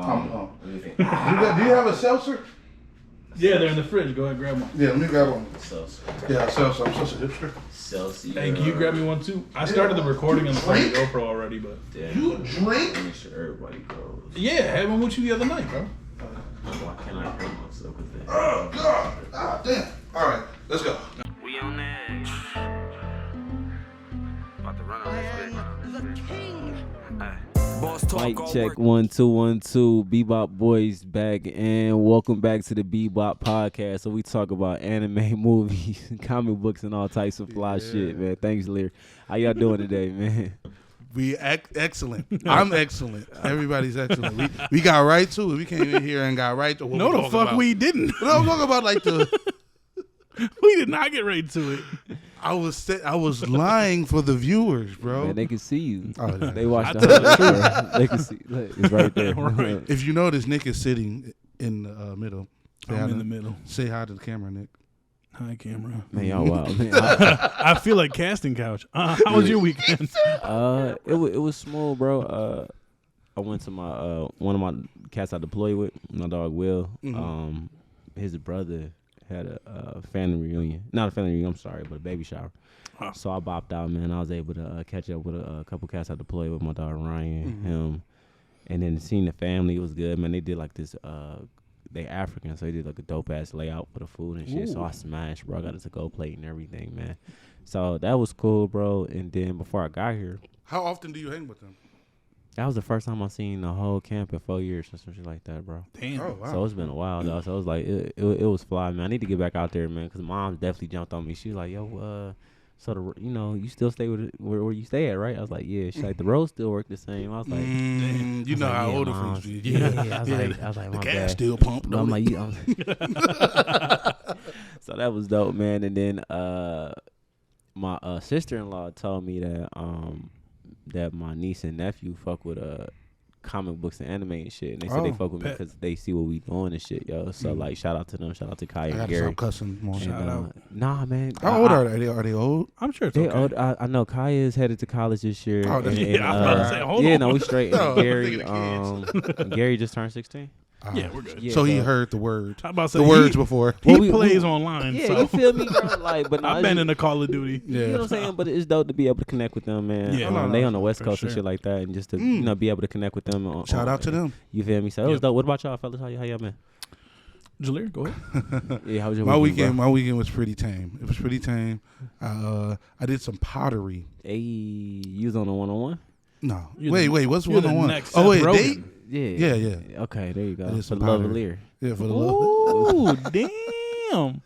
What do you think? Do you have a seltzer? Yeah, they're in the fridge. Go ahead, grab one. Yeah, let me grab one. Seltzer. Yeah, seltzer. I'm such a hipster. Celsius. Hey, can you grab me one too? I started the recording on the fucking GoPro already, but You drink? Make sure everybody goes. yeah, I had one with you the other night, bro. Why can't I hurt myself with that? Oh God! Ah, damn. All right, let's go. We on that. About to run on this bitch. Mic check 1 2 1 2. Bebop boys back, and welcome back to the Bebop podcast. So we talk about anime, movies, comic books, and all types of fly shit, man. Thanks, Lear. How y'all doing today, man? We excellent. I'm excellent. Everybody's excellent. We got right to it. We came in here and got right to what No, we're the talking fuck about. we didn't. But I'm talking about like the. We did not get right to it. I was lying for the viewers, bro. Man, they can see you. Oh, yeah. They watch the whole show. They can see. Look, it's right there. Right. If you notice, Nick is sitting in the middle. I'm in the middle. Say hi to the camera, Nick. Hi, camera. Man, y'all wild. Man, I feel like casting couch. How was your weekend? it was smooth, bro. I went to my one of my cats I deployed with, my dog Will. Mm-hmm. His brother had a family reunion. Not a family reunion, I'm sorry, but a baby shower. Huh. So I bopped out, man. I was able to catch up with a couple cats I deployed with, my dog Ryan, him. And then seeing the family, it was good, man. They did like this, they African, so they did like a dope ass layout for the food and shit. So I smashed, bro. I got a to-go plate and everything, man. So that was cool, bro. And then before I got here, How often do you hang with them? that was the first time I seen the whole camp in 4 years or some shit like that, bro. Damn. Oh wow. So it's been a while, though. So it was like, it was fly, man. I need to get back out there, man, because mom definitely jumped on me. She was like, yo, so you still stay with where you stay at, right? I was like, yeah. She's like, the roads still work the same. I was like, you know like, how yeah, older Mom. folks do. Yeah. I was like, the my gas bad. still pumped. But I'm don't like, it? so that was dope, man. And then my sister-in-law told me that my niece and nephew fuck with comic books and anime and shit. And they said they fuck with me because they see what we doing and shit, yo. So like, shout out to them. Shout out to Kai I and gotta Gary. stop cussing more. Shout out. Nah, man. How old are they? Are they old? I'm sure it's They okay. old. I know Kaya is headed to college this year. Oh, that's- Yeah, I was about to say, hold yeah, on. no, we straight. And No, Gary, I'm thinking Gary just turned 16. Yeah, we're good. Yeah, So he heard the words. How about The words before. He Well, we- plays online, Yeah, so you feel me, bro? Like, but no, I've it's been just- in the Call of Duty. Yeah. You know what I'm saying? But it's dope to be able to connect with them, man. Yeah. They on the West for Coast and sure. shit like that, and just to be able to connect with them. Shout out to them. You feel me? So it was Yep. dope. What about y'all, fellas? How y'all been? Jalir, go ahead. Yeah, how was your My weekend? weekend, my weekend was pretty tame. It was pretty tame. I did some pottery. Hey, you was on a 1-on-1? No, You're wait, the- what's you're the 1-on-1? next Oh wait, Seth date? Rogen. Yeah. Yeah. Okay, there you I go. did For some the love of pottery. Lear. Yeah, for the love. Ooh, damn.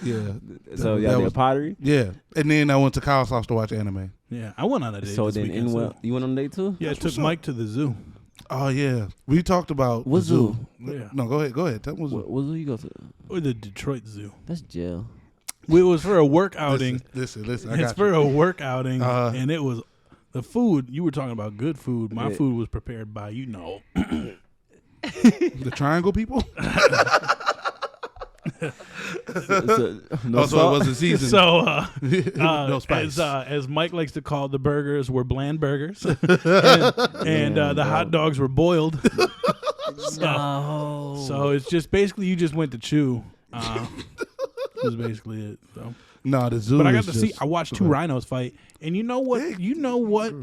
Yeah, So that y'all did was- pottery? yeah. And then I went to Kyle's house to watch anime. Yeah, I went on a date So this then, weekend, so- you went on a date too? Yeah, I took Mike to the zoo. Oh yeah, we talked about What the zoo. Yeah. No, go ahead. Tell me what zoo. What zoo you go to? Or the Detroit Zoo. That's jail. It was for a work outing. Listen. I It's got for you. a work outing, Uh-huh. and it was the food. You were talking about good food. My Yeah. food was prepared by The triangle people. No Also, it salt? wasn't seasoned. So, No spice. as Mike likes to call, the burgers were bland burgers, and the hot dogs were boiled. So it's just basically you just went to chew. Was basically it. So, No, the zoo. but I got is to see. just- I watched two rhinos fight, and you know what? You know what?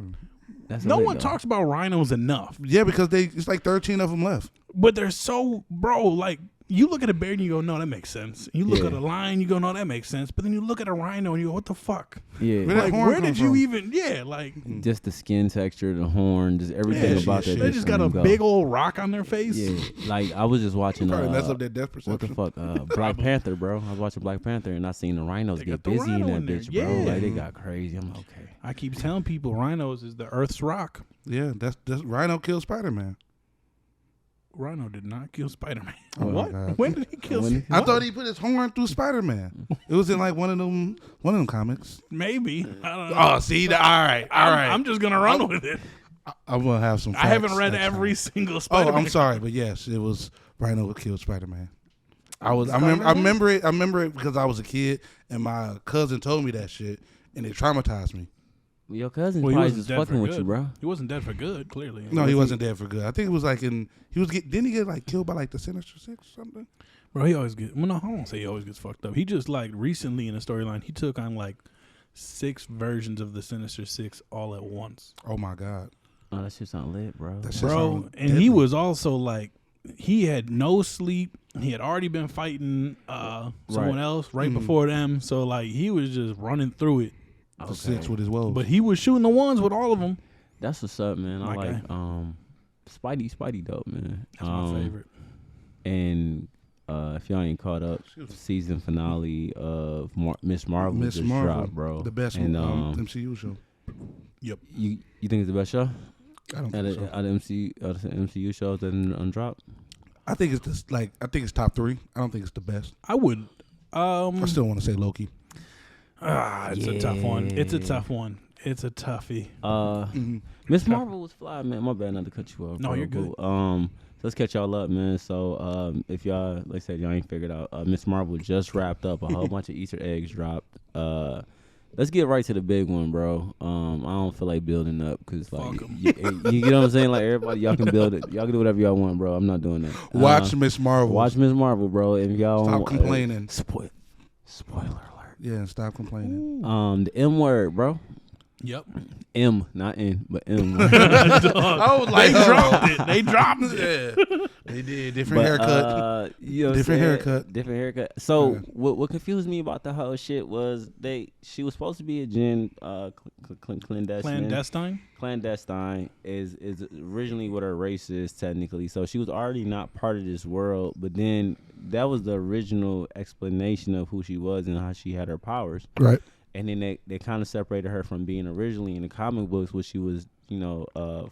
That's No lit, one though. talks about rhinos enough, Yeah, because it's like 13 of them left. but they're so like. You look at a bear and you go, no, that makes sense. You look Yeah. at a lion, you go, no, that makes sense. But then you look at a rhino and you go, what the fuck? Yeah. Where that Like, horn where come did you from? even? Yeah, like Just the skin texture, the horn, just everything yeah, about that. they bitch just got a let 'em go. big old rock on their face. Yeah, like I was just watching. Probably mess up their depth What the perception. fuck? Black Panther, bro. I was watching Black Panther and I seen the rhinos They get got the busy in rhino that in there. bitch, bro. Yeah. Like they got crazy. I'm like, okay. I keep telling people rhinos is the Earth's rock. Yeah, that's Rhino killed Spider-Man. Rhino did not kill Spider-Man. Oh, my What? God. When did he kill? I thought he put his horn through Spider-Man. It was in like one of them comics. Maybe. I don't know. Oh, see, all right. I'm just gonna run with it. I'm gonna have some. I haven't facts read next every time. single Oh, Spider-Man. I'm sorry, but yes, it was Rhino who killed Spider-Man. I remember it because I was a kid and my cousin told me that shit and it traumatized me. Your cousin Well, he probably wasn't just dead fucking for with good. you, bro. He wasn't dead for good, clearly. No, he wasn't dead for good. I think it was like didn't he get like killed by like the Sinister Six or something? Bro, he always gets. Well, no, I won't say he always gets fucked up. He just like recently in a storyline, he took on like 6 versions of the Sinister Six all at once. Oh my God. Oh, that shit sound lit, bro. That shit Bro, sound and deadly. he was also like, he had no sleep. He had already been fighting someone else right before them. So like he was just running through it. the 6 with his woes. But he was shooting the ones with all of them. That's what's up, man. I My like Spidey dope, man. That's my favorite. And if y'all ain't caught up, season finale of Miss Marvel Miss just Marvel, dropped, bro. the best and, MCU show. Yep. You think it's the best show? I don't Out think of, so. out of MCU shows that undropped? I think it's just like I think it's top 3. I don't think it's the best. I would. I still want to say Loki. It's a tough one. It's a tough one. It's a toughie. Miss Marvel was fly, man. My bad not to cut you off. No, bro, you're good. but, so let's catch y'all up, man. So if y'all, like I said, y'all ain't figured out, Miss Marvel just wrapped up. A whole bunch of Easter eggs dropped. Let's get right to the big one, bro. I don't feel like building up because, like, you get what I'm saying? Like, everybody, y'all can build it. Y'all can do whatever y'all want, bro. I'm not doing that. Watch Miss Marvel. Watch Miss Marvel, bro. If y'all Stop complaining. Spoiler alert. Yeah, stop complaining. The M word, bro. Yep. M, not N, but M. I was like, They dropped it. They dropped it. Yeah, they did different haircut. You know what I'm Different saying? haircut. Different haircut. So Yeah. what confused me about the whole shit was she was supposed to be a Jen clandestine. Clandestine is originally what her race is technically. So she was already not part of this world, but then that was the original explanation of who she was and how she had her powers. Right. And then they kind of separated her from being originally in the comic books, which she was,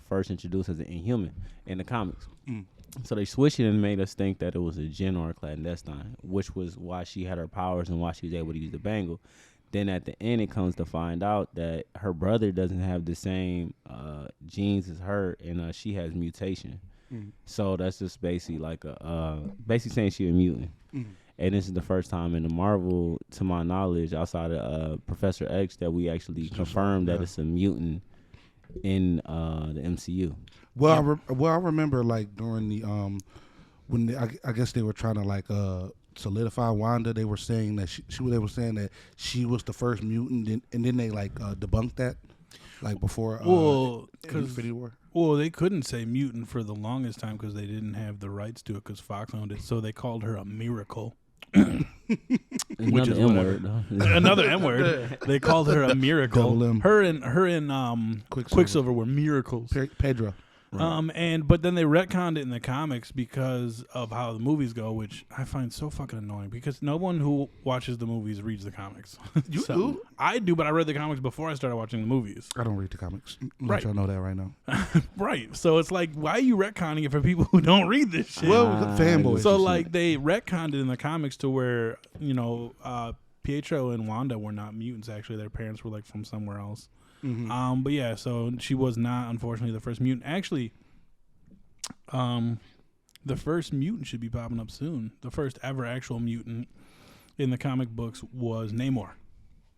first introduced as an Inhuman in the comics. So they switched it and made us think that it was a Jinn or a clandestine, which was why she had her powers and why she was able to use the bangle. Then at the end, it comes to find out that her brother doesn't have the same genes as her, and she has mutation. So that's just basically like basically saying she's a mutant. And this is the first time in the Marvel, to my knowledge, outside of Professor X, that we actually confirmed that it's a mutant in the MCU. Well, I remember like during the when I guess they were trying to like solidify Wanda. They were saying that they were saying that she was the first mutant, and then they like debunked that like before. Infinity War. Well, they couldn't say mutant for the longest time because they didn't have the rights to it because Fox owned it. So they called her a miracle. Which is M whatever. word, though. Another M word. They called her a miracle. Double M. Her and Quicksilver were miracles. Pedro. But then they retconned it in the comics because of how the movies go, which I find so fucking annoying because no one who watches the movies reads the comics. You do? I do, but I read the comics before I started watching the movies. I don't read the comics. Right. Y'all know that right now. Right. So it's like, why are you retconning it for people who don't read this shit? Well, fanboys. So like they retconned it in the comics to where Pietro and Wanda were not mutants. Actually, their parents were like from somewhere else. But yeah, so she was not, unfortunately, the first mutant. Actually, the first mutant should be popping up soon. The first ever actual mutant in the comic books was Namor.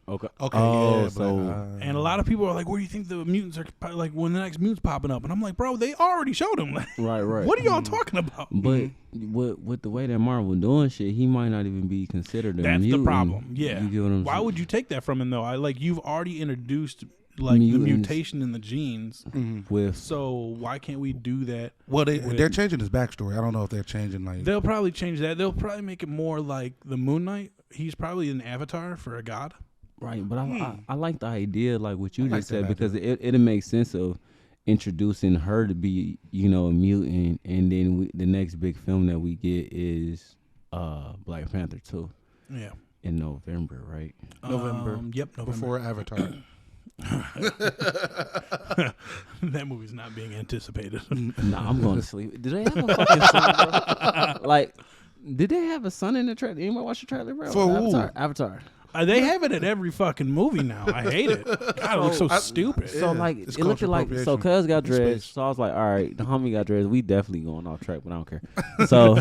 Okay. Oh, Yeah, so- And a lot of people are like, where do you think the mutants are, like, when the next mutant's popping up? And I'm like, bro, they already showed him. Right. What are y'all talking about? But with the way that Marvel doing shit, he might not even be considered a That's mutant. the problem. Yeah. You get what I'm Why saying? would you take that from him, though? You've already introduced, like, Mutants. the mutation in the genes. With So why can't we do that? Well, they're changing his backstory. I don't know if they're changing like. They'll probably change that. They'll probably make it more like the Moon Knight. He's probably an avatar for a god. right, but I like the idea, like what you I like just said, that because it'll make sense of introducing her to be, a mutant, and then the next big film that we get is Black Panther 2 Yeah. in November, right? November. Yep, November. Before Avatar. That movie's not being anticipated. Nah, I'm going to sleep. Do they have a fucking son, bro? Like, did they have a son in the trailer? Anybody watch the trailer, bro? For who? Avatar. They have it in every fucking movie now. I hate it. God, it looks so stupid. So Yeah, like it's it looked cultural like so appropriation. Cuz got In dreads. space. So I was like, all right, the homie got dreads. We definitely going off track, but I don't care. So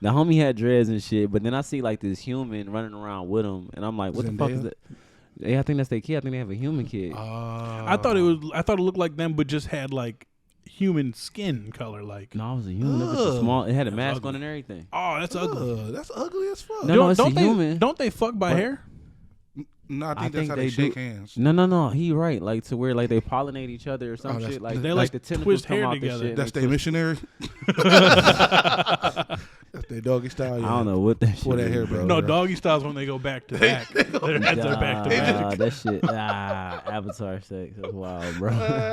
the homie had dreads and shit. But then I see like this human running around with him, and I'm like, what the fuck is Zendaya? that? Yeah, I think that's their kid. I think they have a human kid. I thought it looked like them, but just had like human skin color. Like, No, it was a human. Look at the small. It had a mask on and everything. oh, that's ugly. That's ugly as fuck. No, it's a don't they, human. Don't they fuck by But- hair? No, I think I that's think how they they shake do. hands. No. He right. Like to where like they pollinate each other or some that's- shit. Like they, like like, the tentacles twist come hair out together. the shit. That's they their twist- missionary. That's their doggy style. Yeah. I don't know what that shit. Pull that is, hair bro. back. No, doggy styles when they go back to back. Their heads are back to back. That shit. Avatar sex. That's wild, bro.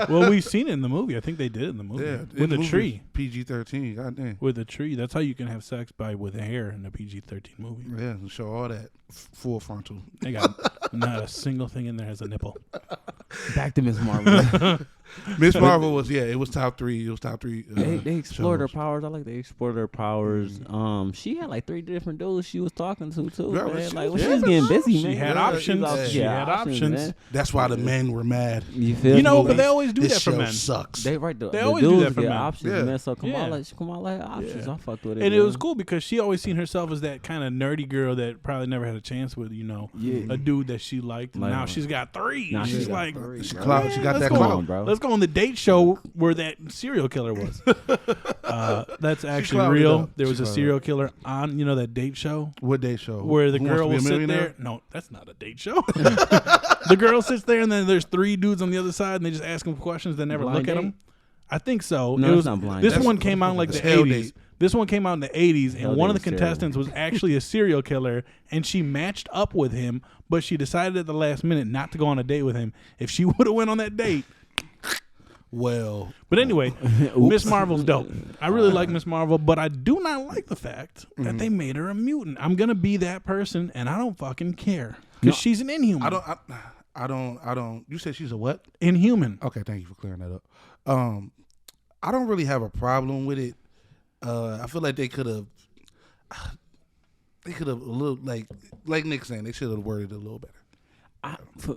Well, we've seen it in the movie. I think they did it in the movie with a tree. PG-13. Goddamn. With a tree. That's how you can have sex with hair in a PG-13 movie. Yeah, show all that full frontal. They got not a single thing in there has a nipple. Back to Miss Marvel. Miss Marvel was it was top 3. It was top 3. They explored her shows. powers. I like they explored her powers. She had like 3 different dudes she was talking to too. Yeah, Man. she Like was- she was getting busy, She man. had Yeah, options. yeah. She had options. man. That's why the men were mad. You feel You know, me? but they always do This that for show men. sucks. They the always do dudes that for get men. options, Yeah. man. So Yeah. Kamala had options. Yeah. I fucked with it. And it man. was cool because she always seen herself as that kind of nerdy girl that probably never had a chance with, Yeah. a dude that she liked. And Like, now she's got 3. Now She's got like, 3, She bro. clout- she got let's that go clout. on, bro. Let's go on the date show where that serial killer was. That's actually clouded real. up. There was She a clouded serial killer on, that date show What they show? where the Who Wants girl to Be a will sit Millionaire? there. No, that's not a date show. The girl sits there and then there's 3 dudes on the other side and they just ask them questions. They never Blind look at date? them. I think so. No, It it's was, not blind This date. one came out in like the It's Hell 80s. Date. This one came out in the 80s, and Hell one of the Date was terrible. contestants was actually a serial killer, and she matched up with him, but she decided at the last minute not to go on a date with him. If she would have went on that date. Well, But anyway, Miss Marvel's dope. I really like Miss Marvel, but I do not like the fact that they made her a mutant. I'm going to be that person, and I don't fucking care. Because she's an inhuman. I don't. You said she's a what? Inhuman. Okay, thank you for clearing that up. I don't really have a problem with it. I feel like they could have a little like Nick saying they should have worded it a little better.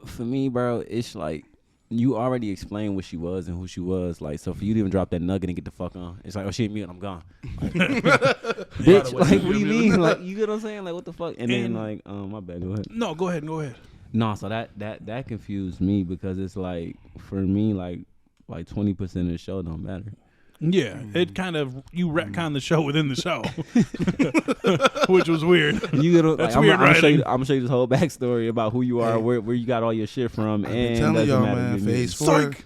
For me, bro, it's like you already explained what she was and who she was. Like, so for you to even drop that nugget and get the fuck on, it's like, oh, she ain't mute, I'm gone. Like, bitch, like, what do you mean? Like, you get what I'm saying? Like, what the fuck? And then like, my bad. Go ahead. No, go ahead. No, so that confused me because it's like for me, like 20% of the show don't matter. Yeah, it kind of, you retcon the show within the show, which was weird. You gotta, That's like, weird I'm gonna writing. show you this whole backstory about who you are, where you got all your shit from, I've been and telling doesn't y'all, matter man. to me. Phase 4, Psych.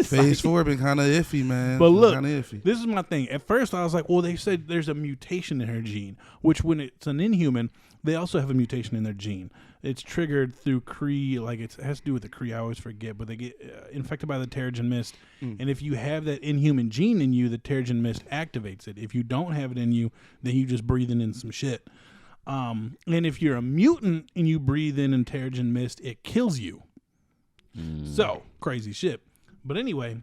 phase 4 been kind of iffy, man. But look, kind of iffy. this is my thing. At first, I was like, well, they said there's a mutation in her gene, which when it's an inhuman, they also have a mutation in their gene. It's triggered through Kree, like it has to do with the Kree. I always forget, but they get infected by the Terrigen Mist. And if you have that inhuman gene in you, the Terrigen Mist activates it. If you don't have it in you, then you just breathing in some shit. And if you're a mutant and you breathe in Terrigen Mist, it kills you. So, crazy shit. But anyway,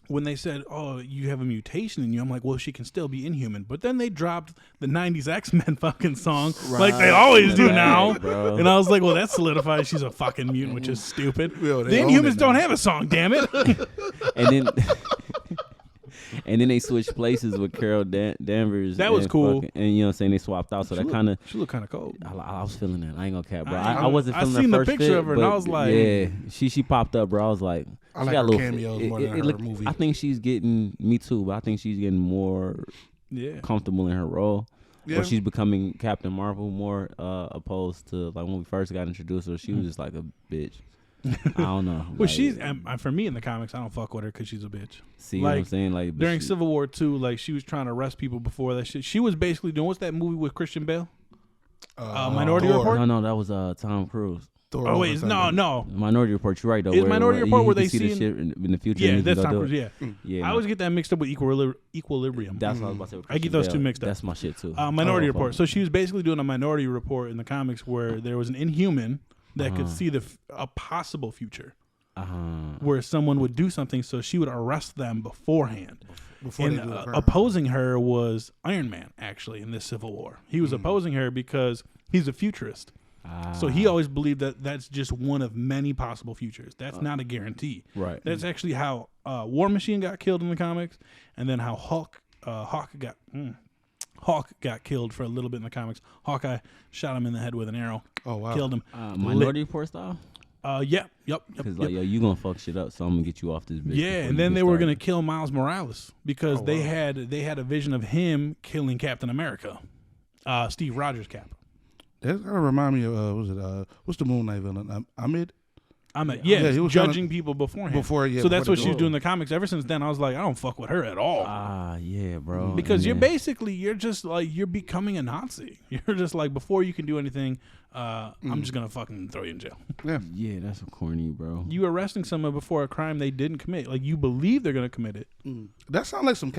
when they said, oh, you have a mutation in you, I'm like, well, she can still be inhuman. But then they dropped the 90s X-Men fucking song, like they always do Right, now. bro. And I was like, well, that solidifies she's a fucking mutant, which is stupid. Yo, The they own Inhumans it don't now. have a song, damn it. And then and then they switched places with Carol Danvers. That was and cool. and you know what I'm saying, they swapped out, so that kind of She looked kind of cold. I was feeling that. I ain't gonna cap, bro. I- I wasn't I feeling seen her the first picture fit, of her and I but was like- yeah, she popped up, bro. I was like, I she like got a her little cameos more than her looked- movie. I think she's getting me too, but I think she's getting more Yeah. comfortable in her role. Yeah. Or she's becoming Captain Marvel more, opposed to like when we first got introduced to her, she was just like a bitch. I don't know. Well, like, she's, for me in the comics, I don't fuck with her because she's a bitch. see what I'm like, saying? Like but During she- Civil War II, like she was trying to arrest people before that shit. She was basically doing, what's that movie with Christian Bale? Minority Thor. Report? No, that was Tom Cruise. Thor Oh, was wait, on no. Minority Report. You're right though. Is Minority Report where you they can see the seen- shit in the future? Yeah, and you that's can Tom go Cruise, do it. yeah. Yeah, I always get that mixed up with Equilibrium. that's what I was about to say. with I get Christian those Bale. two mixed up. That's my shit too. Minority Oh, Report. fuck. So she was basically doing a Minority Report in the comics where there was an inhuman that could see a possible future where someone would do something, so she would arrest them beforehand. Before And they do the crime. opposing her was Iron Man, actually, in this Civil War. He was opposing her because he's a futurist. So he always believed that that's just one of many possible futures. That's not a guarantee. Right. That's actually how War Machine got killed in the comics, and then how Hawk got Hawk got killed for a little bit in the comics. Hawkeye shot him in the head with an arrow, Oh wow. killed him. Minority Report style. Yep. Because like yo, you gonna fuck shit up, so I'm gonna get you off this bitch. Yeah, before and you then get they were started. gonna kill Miles Morales because Oh, they wow. had a vision of him killing Captain America, Steve Rogers' Cap. That kind of remind me of what's the Moon Knight villain? Ahmed. Yeah, he was judging people beforehand. Before, yeah. So that's before what the she was duel. doing in the comics. Ever since then, I was like, I don't fuck with her at all. Yeah, bro. Because And you're then- you're just like, you're becoming a Nazi. You're just like, before you can do anything, I'm just going to fucking throw you in jail. Yeah. Yeah, that's corny, bro. You arresting someone before a crime they didn't commit. Like, you believe they're going to commit it. That sounds like something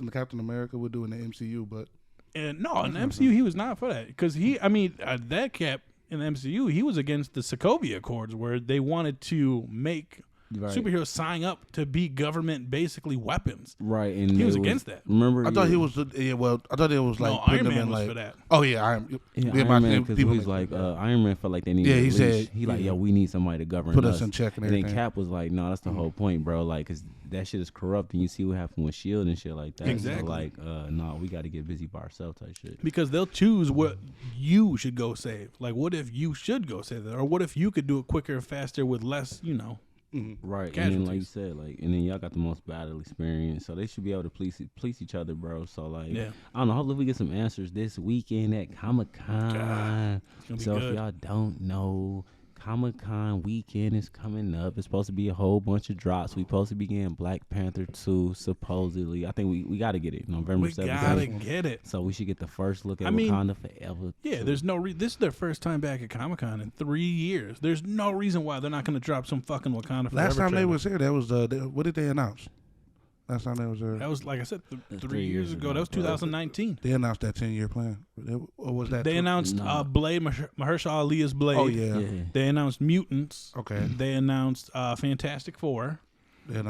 the Captain America would do in the MCU, but And no, in the MCU, he was not for that. Because that Cap in the MCU, he was against the Sokovia Accords where they wanted to make Right. superheroes sign up to be government, basically, weapons. Right, and He it was against that. Remember, I thought he was. I thought it was like No, putting Iron them Man in was like. for that. Oh yeah, Iron. Yeah, yeah, Iron Man, because he people was like, Iron Man felt like they needed. Yeah, a he leash. said, he like, yeah. yo, we need somebody to govern Put us in check and then everything. Cap was like, no, that's the whole point, bro. Like, cause that shit is corrupt, and you see what happened with Shield and shit like that. Exactly. So like, no, we got to get busy by ourselves type shit. Because they'll choose what you should go save. Like, what if you should go save that? Or what if you could do it quicker, faster, with less, Right, and then like you casualties. said, like, and then y'all got the most battle experience, so they should be able to police each other, bro. So like, Yeah. I don't know. Hopefully we get some answers this weekend at Comic-Con. It's gonna be So good. if y'all don't know, Comic-Con weekend is coming up. It's supposed to be a whole bunch of drops. We supposed to be getting Black Panther 2, supposedly. I think we got to get it November We 7th. gotta get it. So we should get the first look at I mean, Wakanda Forever. Yeah, 2. there's no this is their first time back at Comic-Con in 3 years. There's no reason why they're not going to drop some fucking Wakanda Forever Last time they trailer. was here, that was what did they announce? Last time they was here, That was, like I said, That's 3 years ago. That was bro. 2019. they announced that 10-year plan. Or was that? They announced Nah. Blade, Mahershala Ali's Blade. Oh yeah. Yeah. They announced Mutants. Okay. They announced Fantastic Four. Then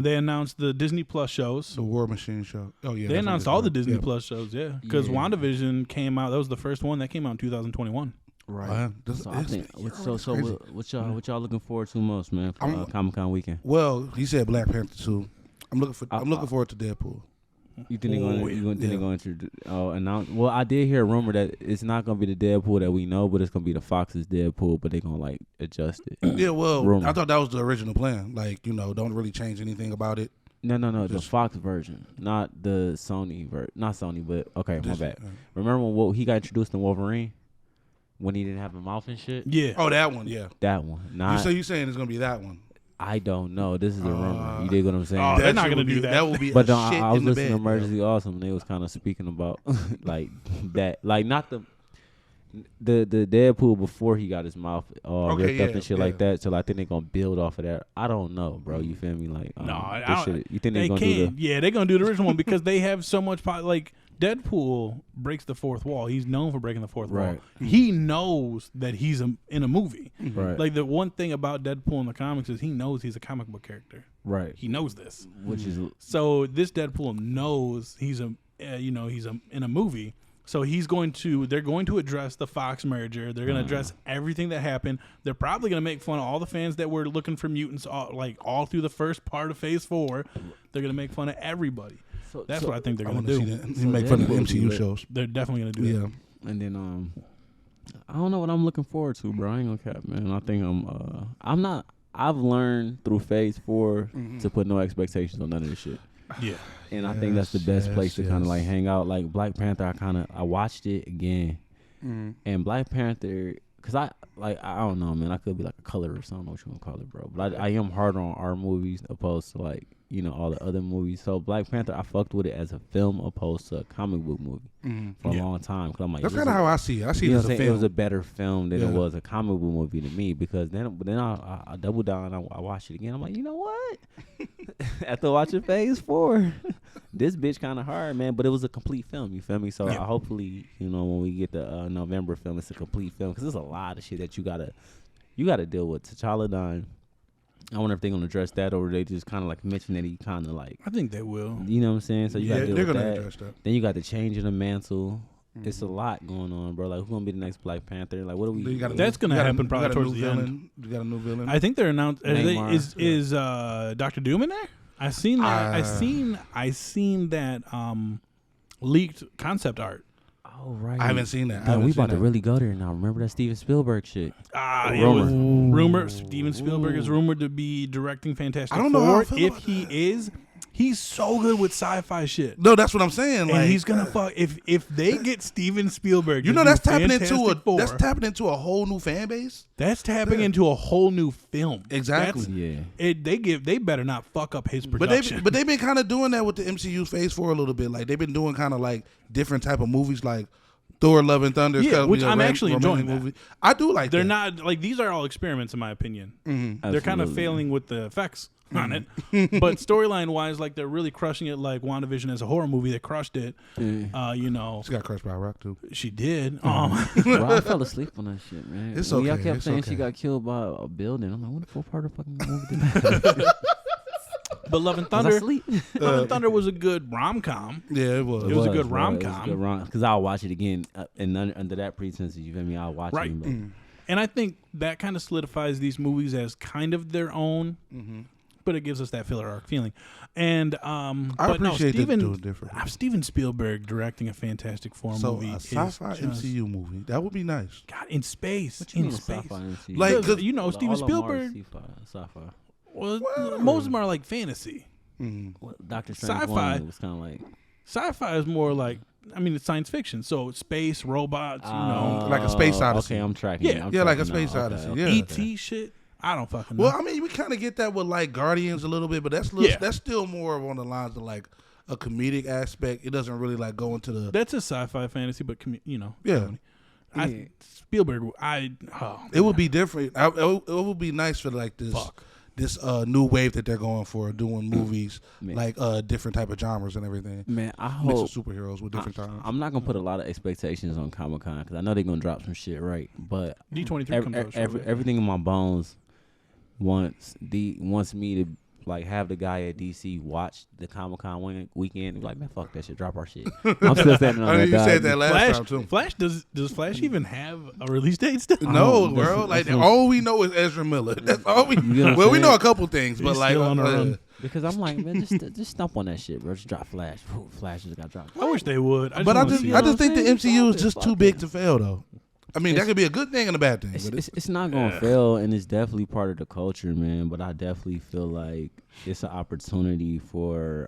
They announced the Disney Plus shows. the War Machine show. Oh yeah. They that's announced what all it the is. Disney Yeah. Plus shows, yeah. Because Yeah. WandaVision came out. That was the first one that came out in 2021. Right. Wow, this- So I it's- think yeah, so. it's So crazy. what y'all looking forward to most, man, for I'm- Comic-Con weekend? Well, he said Black Panther 2. I'm looking forward to Deadpool. You think they're going? Oh, You think yeah. they're going to announce? Well, I did hear a rumor that it's not going to be the Deadpool that we know, but it's going to be the Fox's Deadpool, but they're going to like adjust it. Yeah, well, Rumor. I thought that was the original plan. Like, don't really change anything about it. No, the Just- Fox version, not the Sony version. Not Sony, but okay, Just- my bad. Remember when he got introduced in Wolverine when he didn't have a mouth and shit? Yeah. Oh, that one, yeah. That one. Not. You saying it's gonna be that one? I don't know. This is a rumor. You dig what I'm saying? Oh, they're That not shit gonna would do be- that. That will be. But a no, shit I was in the listening to bed, Emergency Awesome, and they was kind of speaking about like that, like not the Deadpool before he got his mouth all Okay, ripped up yeah, and shit yeah. like that. So I think they're gonna build off of that. I don't know, bro. You feel me? Like No, I this don't- shit, you think they're They gonna can. do Yeah, they're going to do the original one because they have so much like Deadpool breaks the fourth wall. He's known for breaking the fourth wall. Right. He knows that he's in a movie. the right, Like the one thing about Deadpool in the comics is he knows he's a comic book character. right? He knows this. Which is So this Deadpool knows he's in a movie. So they're going to address the Fox merger. They're going to address everything that happened. They're probably going to make fun of all the fans that were looking for mutants all through the first part of Phase 4. They're going to make fun of everybody. so, That's so- what I think they're I going want to to do. see that. So You make fun of the Deadpool would be MCU lit. shows. They're definitely going to do that. Yeah. And then I don't know what I'm looking forward to, bro. I ain't gonna cap, man. I think I'm not. I've learned through Phase 4 to put no expectations on none of this shit. Yeah. And I think that's the best place to kind of like hang out. Like Black Panther, I watched it again, and Black Panther, cause I don't know, man. I could be like a colorist. I don't know what you want to call it, bro. But I am harder on our movies opposed to like all the other movies. So Black Panther, I fucked with it as a film opposed to a comic book movie for a long time. Cause I'm like, That's this kind of is- how I see it. I see you it know as what a I'm saying? It film. was a better film than it Yeah. was a comic book movie to me because then I doubled down and I watched it again. I'm like, you know what? After watching Phase 4, this bitch kind of hard, man. But it was a complete film. You feel me? So Yeah. hopefully, when we get the November film, it's a complete film because there's a lot of shit that you gotta deal with. T'Challa dying. I wonder if they're gonna address that or they just kind of like mention that he kind of like, I think they will. you know what I'm saying? So you Yeah, gotta deal they're with gonna that. address that. Then you got the change in the mantle. It's a lot going on, bro. Like, who's gonna be the next Black Panther? Like, what are we? Then you got a That's new- gonna you got a- happen you probably got a towards new the end. villain. You got a new villain. I think they're announced. Neymar. Is Dr. Doom in there? I seen that. I seen that. leaked concept art. Oh right. I haven't seen that. I Damn, haven't we seen about to that. really go there now. Remember that Steven Spielberg shit? It Rumor. was rumor. Steven Spielberg is rumored to be directing Fantastic I don't know how I Four. feel If about he that. is, he's so good with sci-fi shit. No, that's what I'm saying. And Like he's gonna fuck if they get Steven Spielberg. you to know, do that's tapping Fantastic into Four, a whole new fan base. That's tapping Yeah. into a whole new film. Exactly. Yeah. They better not fuck up his But production. they've been kind of doing that with the MCU Phase 4 a little bit. Like they've been doing kind of like different type of movies, like Thor: Love and Thunder. Yeah, which I'm actually enjoying that. movie. I do like. They're that. not like these are all experiments in my opinion. Mm-hmm. They're kind of Absolutely. failing with the effects on it, but storyline wise, like they're really crushing it. Like WandaVision as a horror movie, they crushed it. You know, She got crushed by a rock too. she did. Bro, I fell asleep on that shit, man. It's When y'all okay, kept it's saying okay. she got killed by a building. I'm like, what the fuck part of the fucking movie did that? But Love and Was I Thunder, asleep? Love and Thunder was a good rom com. Yeah, it was. It was a good rom-com. Because I'll watch it again, and under that pretense, you feel me? I'll watch Right. it. But And I think that kind of solidifies these movies as kind of their own, but it gives us that filler arc feeling. And but no, appreciate them doing Steven, different. Steven Spielberg directing a Fantastic Four So movie a is sci-fi just, MCU movie that would be nice. God, in space, what you in mean space. sci-fi MCU? Like, Because, 'cause- you know, All Steven of them are Spielberg. Sci-fi. Well, Well, most of them are like fantasy. Well, Doctor Strange Sci-fi. 1 was kind of like Sci-fi is more like, I mean, it's science fiction. So space, robots, you know, Like a space odyssey. Okay, I'm tracking. Yeah. I'm Yeah, like a tracking space now. odyssey, Okay, yeah. okay. ET shit. I don't fucking know. Well, I mean, we kind of get that with like Guardians a little bit, but that's still more on the lines of like a comedic aspect. It doesn't really like go into the. That's a sci-fi fantasy, but you know, Yeah. comedy. Spielberg. It would be different. It would be nice for like this. Fuck. This new wave that they're going for, doing movies Man. like different type of genres and everything. Man, I Mix hope of superheroes with different genres. I'm not gonna put a lot of expectations on Comic-Con because I know they're gonna drop some shit, right? But D23 comes out shortly. everything in my bones wants me to like have the guy at DC watch the Comic-Con weekend and be like, man, fuck that shit, drop our shit. I'm still standing on I that. mean, you dog. said that last Flash. time too. Flash does Flash even have a release date still? No, Oh, bro. that's- Like that's all we know is Ezra Miller. That's all we. know what I'm Well, we saying? know a couple things, but He's like, still on the run. Because I'm like, man, just stomp on that shit, bro. Just drop Flash. Whew, Flash just got dropped. I wish they would. but I wanna just, see I it. just think the I'm saying? MCU is Fuck just it, too fuck big it. to fail, though. I mean, that could be a good thing and a bad thing. But It's not gonna fail, and it's definitely part of the culture, man. But I definitely feel like it's an opportunity for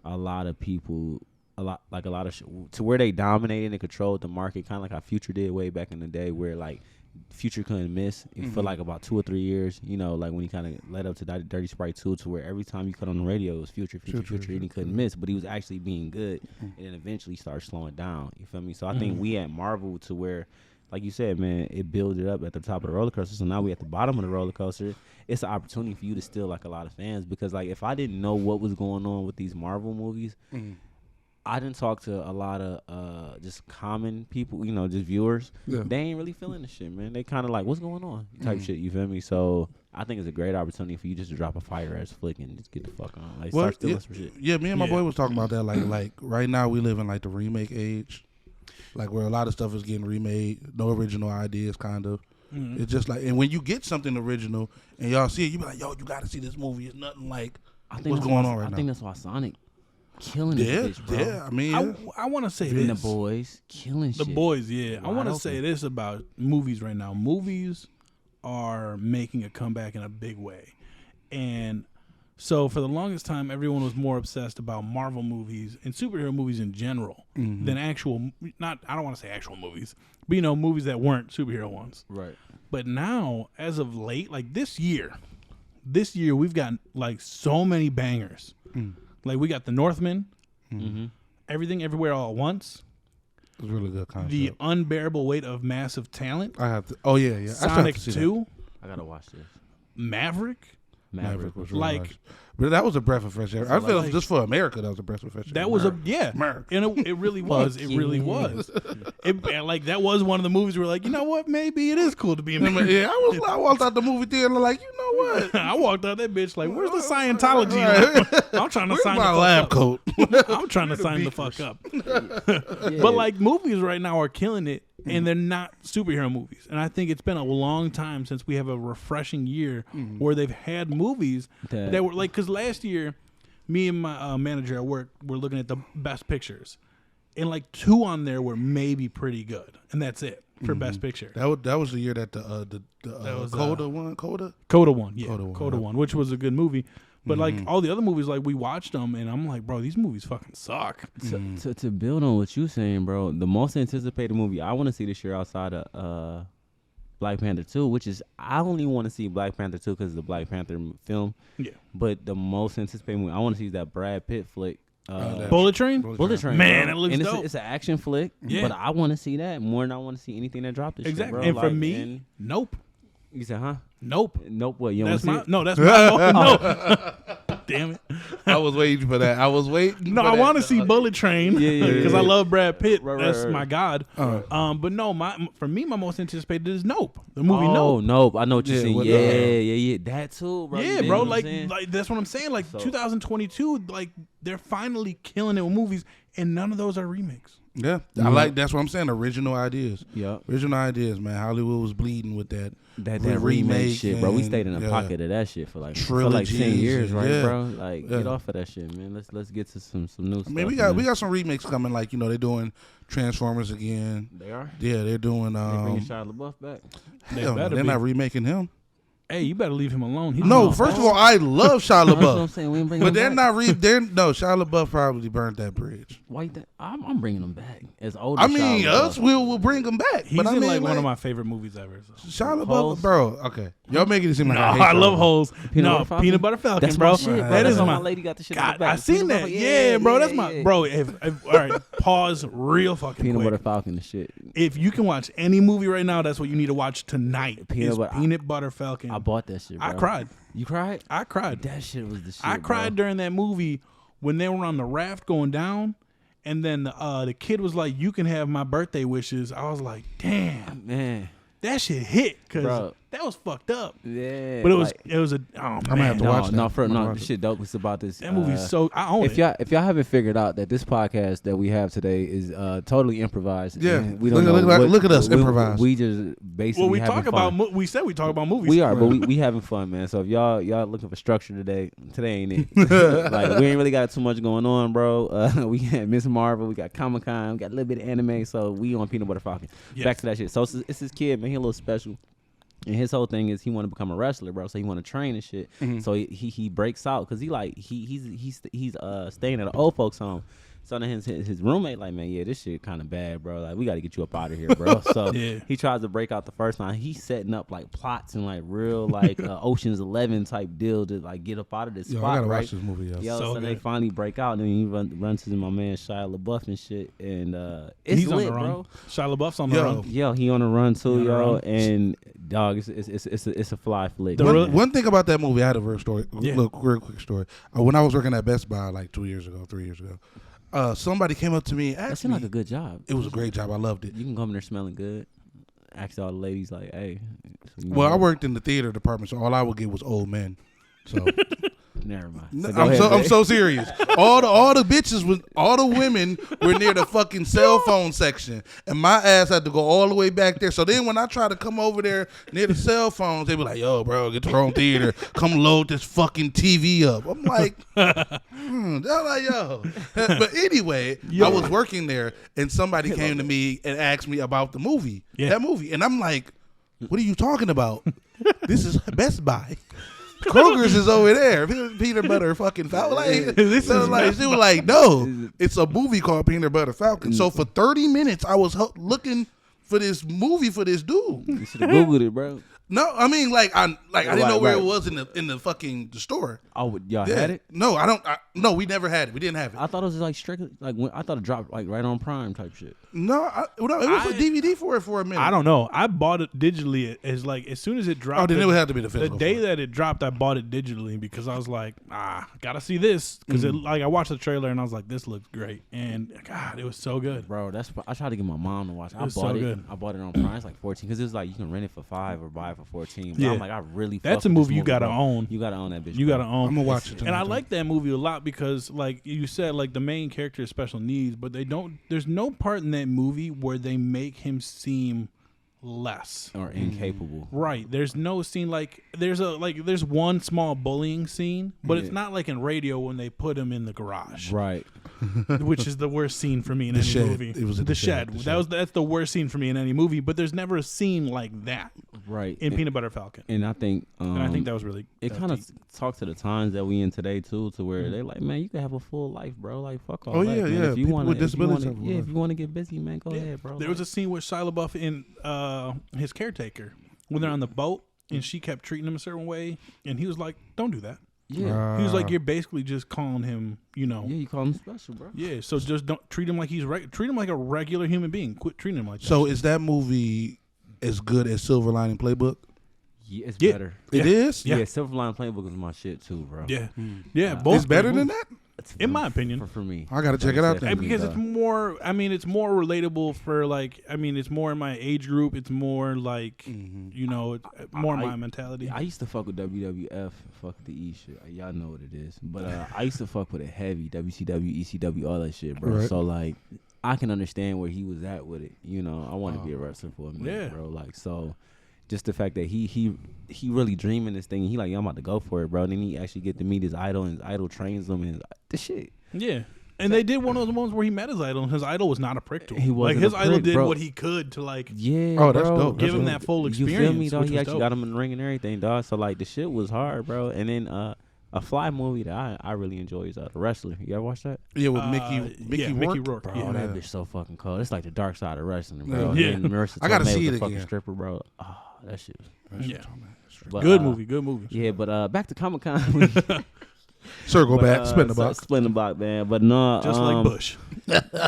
a lot of people, to where they dominated and controlled the market, kind of like how Future did way back in the day, where like Future couldn't miss. It for like about 2 or 3 years, you know, like when he kind of led up to Dirty Sprite 2, to where every time you cut on the radio, it was Future, and he couldn't miss. But he was actually being good, and then eventually started slowing down. You feel me? So I think we at Marvel, to where, like you said, man, it built it up at the top of the roller coaster. So now we at the bottom of the roller coaster. It's an opportunity for you to steal like a lot of fans, because like if I didn't know what was going on with these Marvel movies, I didn't talk to a lot of just common people, you know, just viewers. Yeah. They ain't really feeling the shit, man. They kind of like, what's going on type shit, you feel me? So I think it's a great opportunity for you just to drop a fire ass flick and just get the fuck on. Like, start stealing some shit. Yeah, me and my Yeah. boy was talking about that. Like right now we live in like the remake age, like where a lot of stuff is getting remade, no original ideas, kind of. It's just like, and when you get something original and y'all see it, you be like, yo, you got to see this movie. It's nothing like I think what's that's going why- on right I now. think that's why Sonic killing Yeah, this bitch, bro. yeah. I mean, yeah. I want to say And the this. boys killing The shit. boys, yeah. I Wide want to open. say this about movies right now. Movies are making a comeback in a big way. And so for the longest time, everyone was more obsessed about Marvel movies and superhero movies in general than actual, I don't want to say actual movies, but, you know, movies that weren't superhero ones. Right. But now, as of late, like this year, we've got like so many bangers. Like we got The Northman, Everything Everywhere All at Once, It's a really good concept. The Unbearable Weight of Massive Talent, I have to. Oh yeah, yeah. I still have Sonic to see that. 2, I gotta watch this. Maverick. Maverick was was really like- nice. But that was a breath of fresh air. I feel like- just for America, that was a breath of fresh air. That was America. and it really was. It really was. Like that was one of the movies where like, you know what? Maybe it is cool to be American. Yeah, I walked out the movie theater like, you know what? I walked out that bitch like, where's the Scientology? I'm trying to Where's sign my the lab fuck coat? up. I'm trying to sign the fuck up. But like movies right now are killing it, and they're not superhero movies. And I think it's been a long time since we have a refreshing year where they've had movies that were like, because last year me and my manager at work were looking at the best pictures, and like 2 on there were maybe pretty good, and that's it for best picture. That was the year that the was, Coda won. Coda. Coda one, yeah, Coda Coda one, one, which was a good movie. But like all the other movies, like we watched them, and I'm like, bro, these movies fucking suck. To build on what you saying, bro, the most anticipated movie I want to see this year outside of Black Panther 2, which is I only want to see Black Panther 2 because of the Black Panther film. Yeah. But the most anticipated movie I want to see is that Brad Pitt flick. Bullet Train? Bullet Train. Man, bro. it looks and dope. It's an action flick. Yeah. But I want to see that more than I want to see anything that dropped this Exactly. shit, bro. And for me, nope. You said, huh? Nope. Nope. What? You don't That's want to see my it? no. That's my no. Damn it. I was waiting for that. No, I want to see Bullet Train because I love Brad Pitt. Right, That's right. my god. But no, for me, my most anticipated is Nope. The movie Oh, Nope. Nope. I know what you're saying. what- Yeah. That too, bro. Yeah, You bro. know what I'm Like saying? that's what I'm saying. Like So- 2022, like they're finally killing it with movies, and none of those are remakes. Yeah, I like. That's what I'm saying. Original ideas. Yup. Original ideas, man. Hollywood was bleeding with that. That remake remake shit, bro. We and, stayed in the yeah. pocket of that shit for like 10 Trilogies years, and- right, yeah. bro? Like, Yeah. get off of that shit, man. Let's get to some new stuff. I mean, we got some remakes coming. Like they're doing Transformers again. They are. Yeah, they're doing. They bringing Shia LaBeouf back. Hell no, better they're be. not remaking him. Hey, you better leave him alone. He's No, not- first of all, I love Shia That's what I'm LaBeouf, saying. We ain't bringing but him they're back. not. No, Shia LaBeouf probably burnt that bridge. Why you think? I'm bringing him back as old. I as mean, Shia us LaBeouf. will bring him back. He's but I in mean, like one of my favorite movies ever. So. Shia LaBeouf, Holes? bro. Okay, y'all making it seem like No, I hate I Shia love LaBeouf. Holes. Butter Falcon? Peanut Butter Falcon, That's bro. my shit, bro. That That's is how my my lady got the shit. God, in the back. I seen Peanut that. Butter- Yeah, bro. That's yeah, my yeah. bro. If all right, pause real fucking Peanut quick. Butter Falcon and shit. If you can watch any movie right now, that's what you need to watch tonight. Peanut Butter Falcon. I bought that shit, bro. I cried. You cried? I cried. That shit was the shit. I cried during that movie when they were on the raft going down, and then the kid was like, "You can have my birthday wishes." I was like, "Damn, man. that shit hit," because Bro. that was fucked up. Yeah. But it was like, oh man, gonna have to watch that. No, for I'm gonna no, watch the it. shit dope. It's about this. that movie's so I own If it. y'all haven't figured out that this podcast that we have today is totally improvised. Yeah. and we don't Look- know look- look at us, improvise. We just basically Well, we having talk fun. about we said we talk about movies. We are, but we having fun, man. So if y'all looking for structure today ain't it. Like we ain't really got too much going on, bro. We got Miss Marvel, we got Comic-Con, we got a little bit of anime, so we on Peanut Butter Falcon. Yes. Back to that shit. So it's this kid, man. He a little special. And his whole thing is he want to become a wrestler, bro. So he want to train and shit. So he breaks out because he's staying at an old folks home. So then his roommate like, man, yeah, this shit kind of bad, bro. Like we got to get you up out of here, bro. So Yeah. he tries to break out the first time. He's setting up like plots and like real like Ocean's 11 type deal to like get up out of this Yo, spot, I gotta right? watch this movie. Yo. Yo, So so they good. finally break out, and then he runs into my man Shia LaBeouf and shit, and it's He's lit, on the run. bro. Shia LaBeouf's on the Yo. run. Yo, he on the run too, He on the yo, run. and dog, it's a fly flick. The man. real- One thing about that movie, I had a real story. Yeah. Look, real quick story. When I was working at Best Buy like 3 years ago, somebody came up to me and That asked seemed me. like a good job. It was a great job. I loved it. You can come in there smelling good. Ask all the ladies like, hey. so you Well, I know- worked in the theater department, so all I would get was old men. So Never mind. So go I'm ahead, so man. I'm so serious. All the bitches was all the women were near the fucking cell phone section, and my ass had to go all the way back there. So then when I try to come over there near the cell phones, they be like, "Yo, bro, get your own theater. Come load this fucking TV up." I'm like, they're like, "Yo," but anyway, I was working there, and somebody came to me and asked me about the movie, that movie, and I'm like, "What are you talking about? This is Best Buy." Kroger's is over there. Peanut Butter fucking Falcon. Like, This so is like, she was like, no, it's a movie called Peanut Butter Falcon. So for 30 minutes, I was looking for this movie for this dude. You should have Googled it, bro. No, I mean, I didn't know where right. it was in the fucking the store. Oh, y'all Yeah. had it? No, I don't. No, we never had it. We didn't have it. I thought it was like strictly like when I thought it dropped like right on Prime type shit. No, it was a DVD for a minute. I don't know. I bought it digitally as soon as it dropped. Oh, then it would have to be the the physical. day for it. that it dropped. I bought it digitally because I was like, gotta see this because I watched the trailer and I was like, this looks great, and God, it was so good. Bro, I tried to get my mom to watch it. I was so bought it. good. I bought it on Prime. It's like 14 because it was like you can rent it for $5 or buy it for 14. But Yeah. I'm like, I really. That's fuck a with this movie you gotta bro. own. You gotta own that bitch. You bro. gotta own. I'm gonna watch it tonight. And I like that movie a lot because, like you said, like the main character has special needs, but they don't. There's no part in that movie where they make him seem less. or incapable. Right. There's no scene there's one small bullying scene, but it's not like in Radio when they put him in the garage. Right. Which is the worst scene for me in The any shed. movie. It was in the the shed. shed. That's the worst scene for me in any movie. But there's never a scene like that Right. in Peanut Butter Falcon, And I think and I think that was really it kind of talks to the times that we in today too, to where they like, man, you can have a full life, bro. Like fuck all Oh, that, yeah, man. yeah. If you People want with disabilities have a if life. you want to get busy, man, go ahead, bro. There was a scene with Shia LaBeouf in his caretaker when they're on the boat, and she kept treating him a certain way, and he was like, "Don't do that." yeah, He was like, "You're basically just calling him, yeah, you call him special, bro. Yeah, so just don't treat him like treat him like a regular human being. Quit treating him like that." So is that movie as good as Silver Lining Playbook? Yeah, it's Yeah. better. It is. Yeah, Silver Line Playbook is my shit too, bro. yeah, yeah, both It's better of them. than that. In my opinion. for me, I gotta check it out then. And because it's more, it's more relatable for it's more in my age group. It's more like, it's more my mentality. I used to fuck with WWF, fuck the E shit. Y'all know what it is. But I used to fuck with it heavy, WCW, ECW, all that shit, bro. Right. So like, I can understand where he was at with it. I want to be a wrestler for a minute, Yeah. bro. Like, so just the fact that he really dreaming this thing, and he like, I'm about to go for it, bro. And then he actually get to meet his idol, and his idol trains him, and the shit. Yeah. And they did one of those ones where he met his idol, and his idol was not a prick to him. He wasn't his a idol prick, did bro. what he could to Yeah, Oh, that's bro. dope. give That's him dope. that full You experience. feel me, dog? which He was actually dope. got him in the ring and everything, dog. So like, the shit was hard, bro. And then a fly movie that I really enjoy is The Wrestler. You ever watch that? Yeah, with Mickey Rourke. Bro, Yeah. that bitch so fucking cold. It's like the dark side of wrestling, bro. Yeah. And Marissa I gotta Tomei see was it a fucking again. stripper, bro. Oh, that shit. Yeah. But, Good movie. Yeah, but back to Comic-Con. Circle back, spin the box. Spin the box, man. But no, Just like Bush.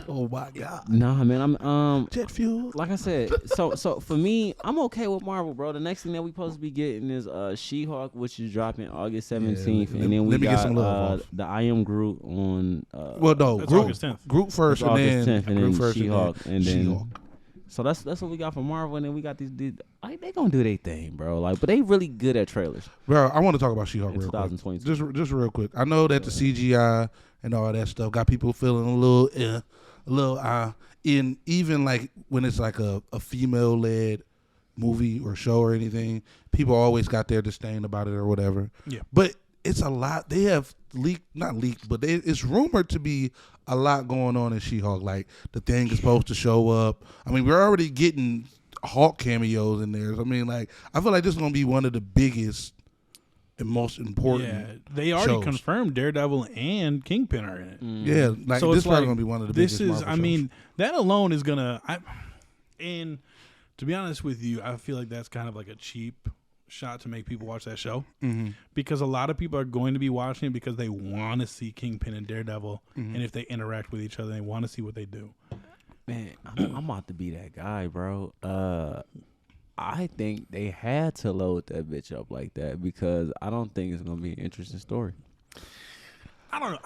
Oh my God. Nah, man. I'm Jet fuel. like I said. So for me, I'm okay with Marvel, bro. The next thing that we supposed to be getting is She-Hulk, which is dropping August 17th, let- and then we let me get got some love off. the I Am Groot on. Well, no, That's group August 10th. group first, It's and August then 10th, and group then first, She-Hulk, and then She-Hulk. So that's what we got from Marvel, and then we got these they gonna do their thing, bro. Like, but they really good at trailers. Bro, I want to talk about She-Hulk In real quick. 2022. Just real quick. I know that the CGI and all that stuff got people feeling a little in even like when it's like a female led movie or show or anything, people always got their disdain about it or whatever. Yeah. But it's a lot. They have not leaked, but it's rumored to be a lot going on in She-Hulk. Like the Thing is supposed to show up. I mean, we're already getting Hulk cameos in there. I mean, like I feel like this is gonna be one of the biggest and most important. Yeah, they already shows. confirmed Daredevil and Kingpin are in it. Yeah, like So this it's is probably like, gonna be one of the This biggest. is, Marvel I shows. mean, that alone is gonna. And to be honest with you, I feel like that's kind of like a cheap shot to make people watch that show because a lot of people are going to be watching it because they want to see Kingpin and Daredevil, and if they interact with each other, they want to see what they do. Man, I'm about to be that guy, bro. I think they had to load that bitch up like that because I don't think it's gonna be an interesting story. I don't know.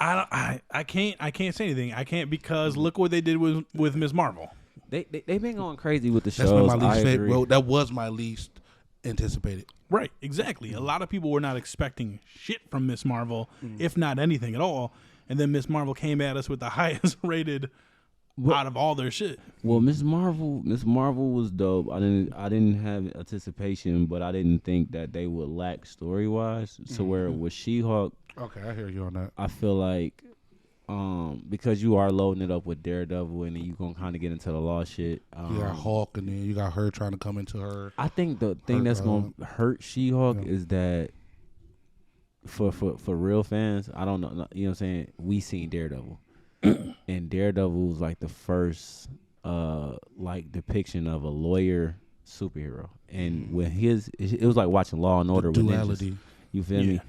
I can't say anything. I can't because look what they did with Ms. Marvel. They've been going crazy with the that's shows. been my I least favorite. agree. Well, that was my least anticipated. Right, exactly. A lot of people were not expecting shit from Ms. Marvel, if not anything at all. And then Ms. Marvel came at us with the highest rated out of all their shit. Well, Miss Marvel was dope. I didn't have anticipation, but I didn't think that they would lack story wise. So where with She-Hulk, Okay, I hear you on that. I feel like because you are loading it up with Daredevil, and then you gonna kind of get into the law shit. You got Hulk, and then you got her trying to come into her. I think the thing that's gonna hurt She-Hulk is that for real fans, I don't know, you know what I'm saying? We seen Daredevil, and Daredevil was like the first like depiction of a lawyer superhero, and when it was like watching Law and Order with duality. ninjas. You feel me?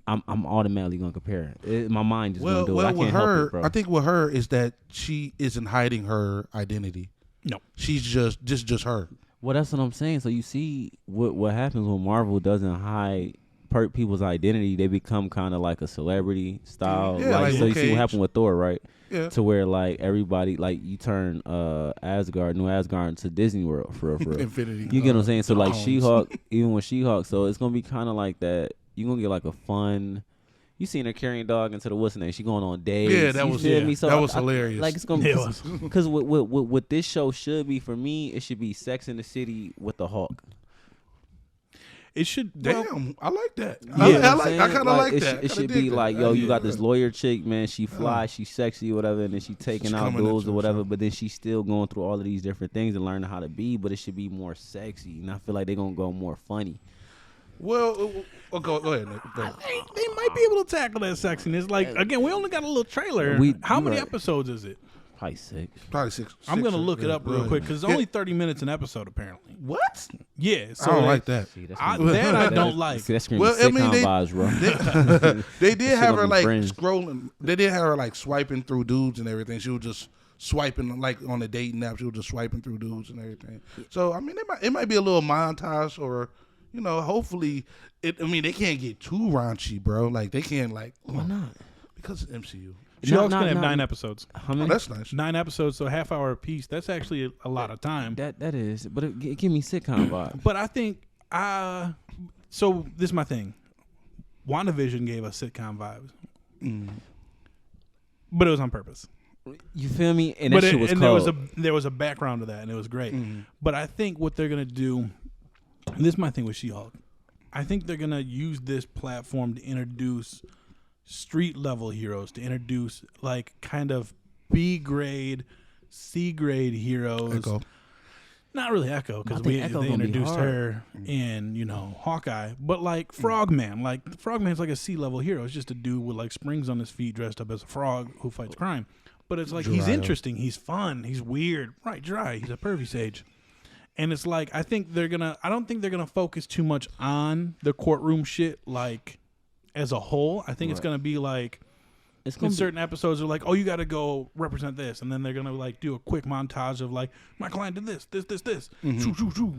I'm automatically gonna compare it. My mind just gonna do it. I with can't her, help it, bro. I think with her is that she isn't hiding her identity. No. She's just her. Well, that's what I'm saying. So you see what happens when Marvel doesn't hide people's identity. They become kind of like a celebrity style. Yeah, like so Luke you see Cage. what happened with Thor, right? Yeah. To where like everybody, like you turn New Asgard into Disney World for real. Infinity. You get what I'm saying? So like Stones. She-Hulk, even with She-Hulk, so it's gonna be kind of like that. You're gonna get like a fun, You seen her carrying dog into the what's name? She going on dates. Yeah, that you was feel yeah, me? So that was hilarious. Like it's gonna It be because what this show should be for me, it should be Sex in the City with the Hulk. It should. Damn, I like that. Yeah, I kind of like that. It should be like, yo, you got this lawyer chick, man. She fly, she's sexy, whatever, and then she taking She's out coming dudes at or you, whatever. so. But then she's still going through all of these different things and learning how to be. But it should be more sexy, and I feel like they're gonna go more funny. Well, go ahead, Nick. Go ahead. They might be able to tackle that sexiness. Like again, we only got a little trailer. How many episodes is it? Probably 6. Probably 6. I'm gonna look it up real quick because it's only 30 minutes an episode apparently. What? Yeah, so I don't like that. See, I don't like. That's Well, I mean, vibes, bro. They did have her gonna be like friends. scrolling. They did have her like swiping through dudes and everything. She was just swiping like on the dating app. She was just swiping through dudes and everything. So I mean, it might be a little montage or hopefully it. I mean, they can't get too raunchy, bro. Like they can't like. Why not? Because it's MCU. She-Hulk's gonna have 9 episodes. How Oh, many? that's nice. 9 episodes, so half hour a piece. That's actually a lot of time. That is, but it give me sitcom vibes. But I think, so this is my thing. WandaVision gave us sitcom vibes, but it was on purpose. You feel me? And But that shit was cold. there was a background to that, and it was great. Mm-hmm. But I think what they're gonna do, and this is my thing with She-Hulk. I think they're gonna use this platform to introduce street level heroes, to introduce like kind of B grade, C grade heroes. Echo. Not really Echo because I think they Echo gonna be introduced hard. her in Hawkeye, but like Frogman, like Frogman's like a C level hero. It's just a dude with like springs on his feet, dressed up as a frog who fights crime. But it's like he's Jiraiya. interesting, he's fun, he's weird, right? Dry, he's a pervy sage, and it's like I don't think they're gonna focus too much on the courtroom shit like as a whole. I think it's gonna be like. It's In gonna be, certain episodes are like, oh, you got to go represent this, and then they're gonna like do a quick montage of like, my client did this, shoo, shoo, shoo.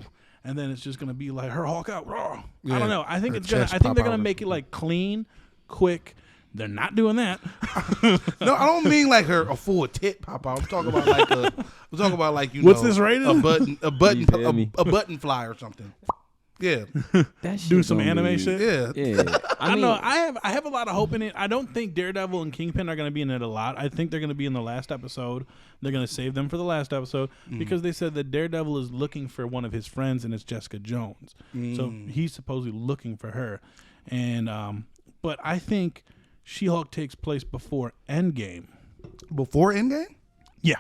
And then it's just gonna be like her Hulk out. Raw. Yeah, I don't know. I think her it's gonna. chest I think pop they're out gonna or make it something. like clean, quick. They're not doing that. No, I don't mean like a full tit pop out. I'm talking about like I'm talking about like What's this rated? a button, You feel me? a button fly or something. Yeah, that shit Do some gonna anime be- shit. yeah. Yeah, I don't know. I have a lot of hope in it. I don't think Daredevil and Kingpin are going to be in it a lot. I think they're going to be in the last episode. They're going to save them for the last episode because they said that Daredevil is looking for one of his friends, and it's Jessica Jones. So he's supposedly looking for her. And but I think She-Hulk takes place before Endgame. Before Endgame, Yeah,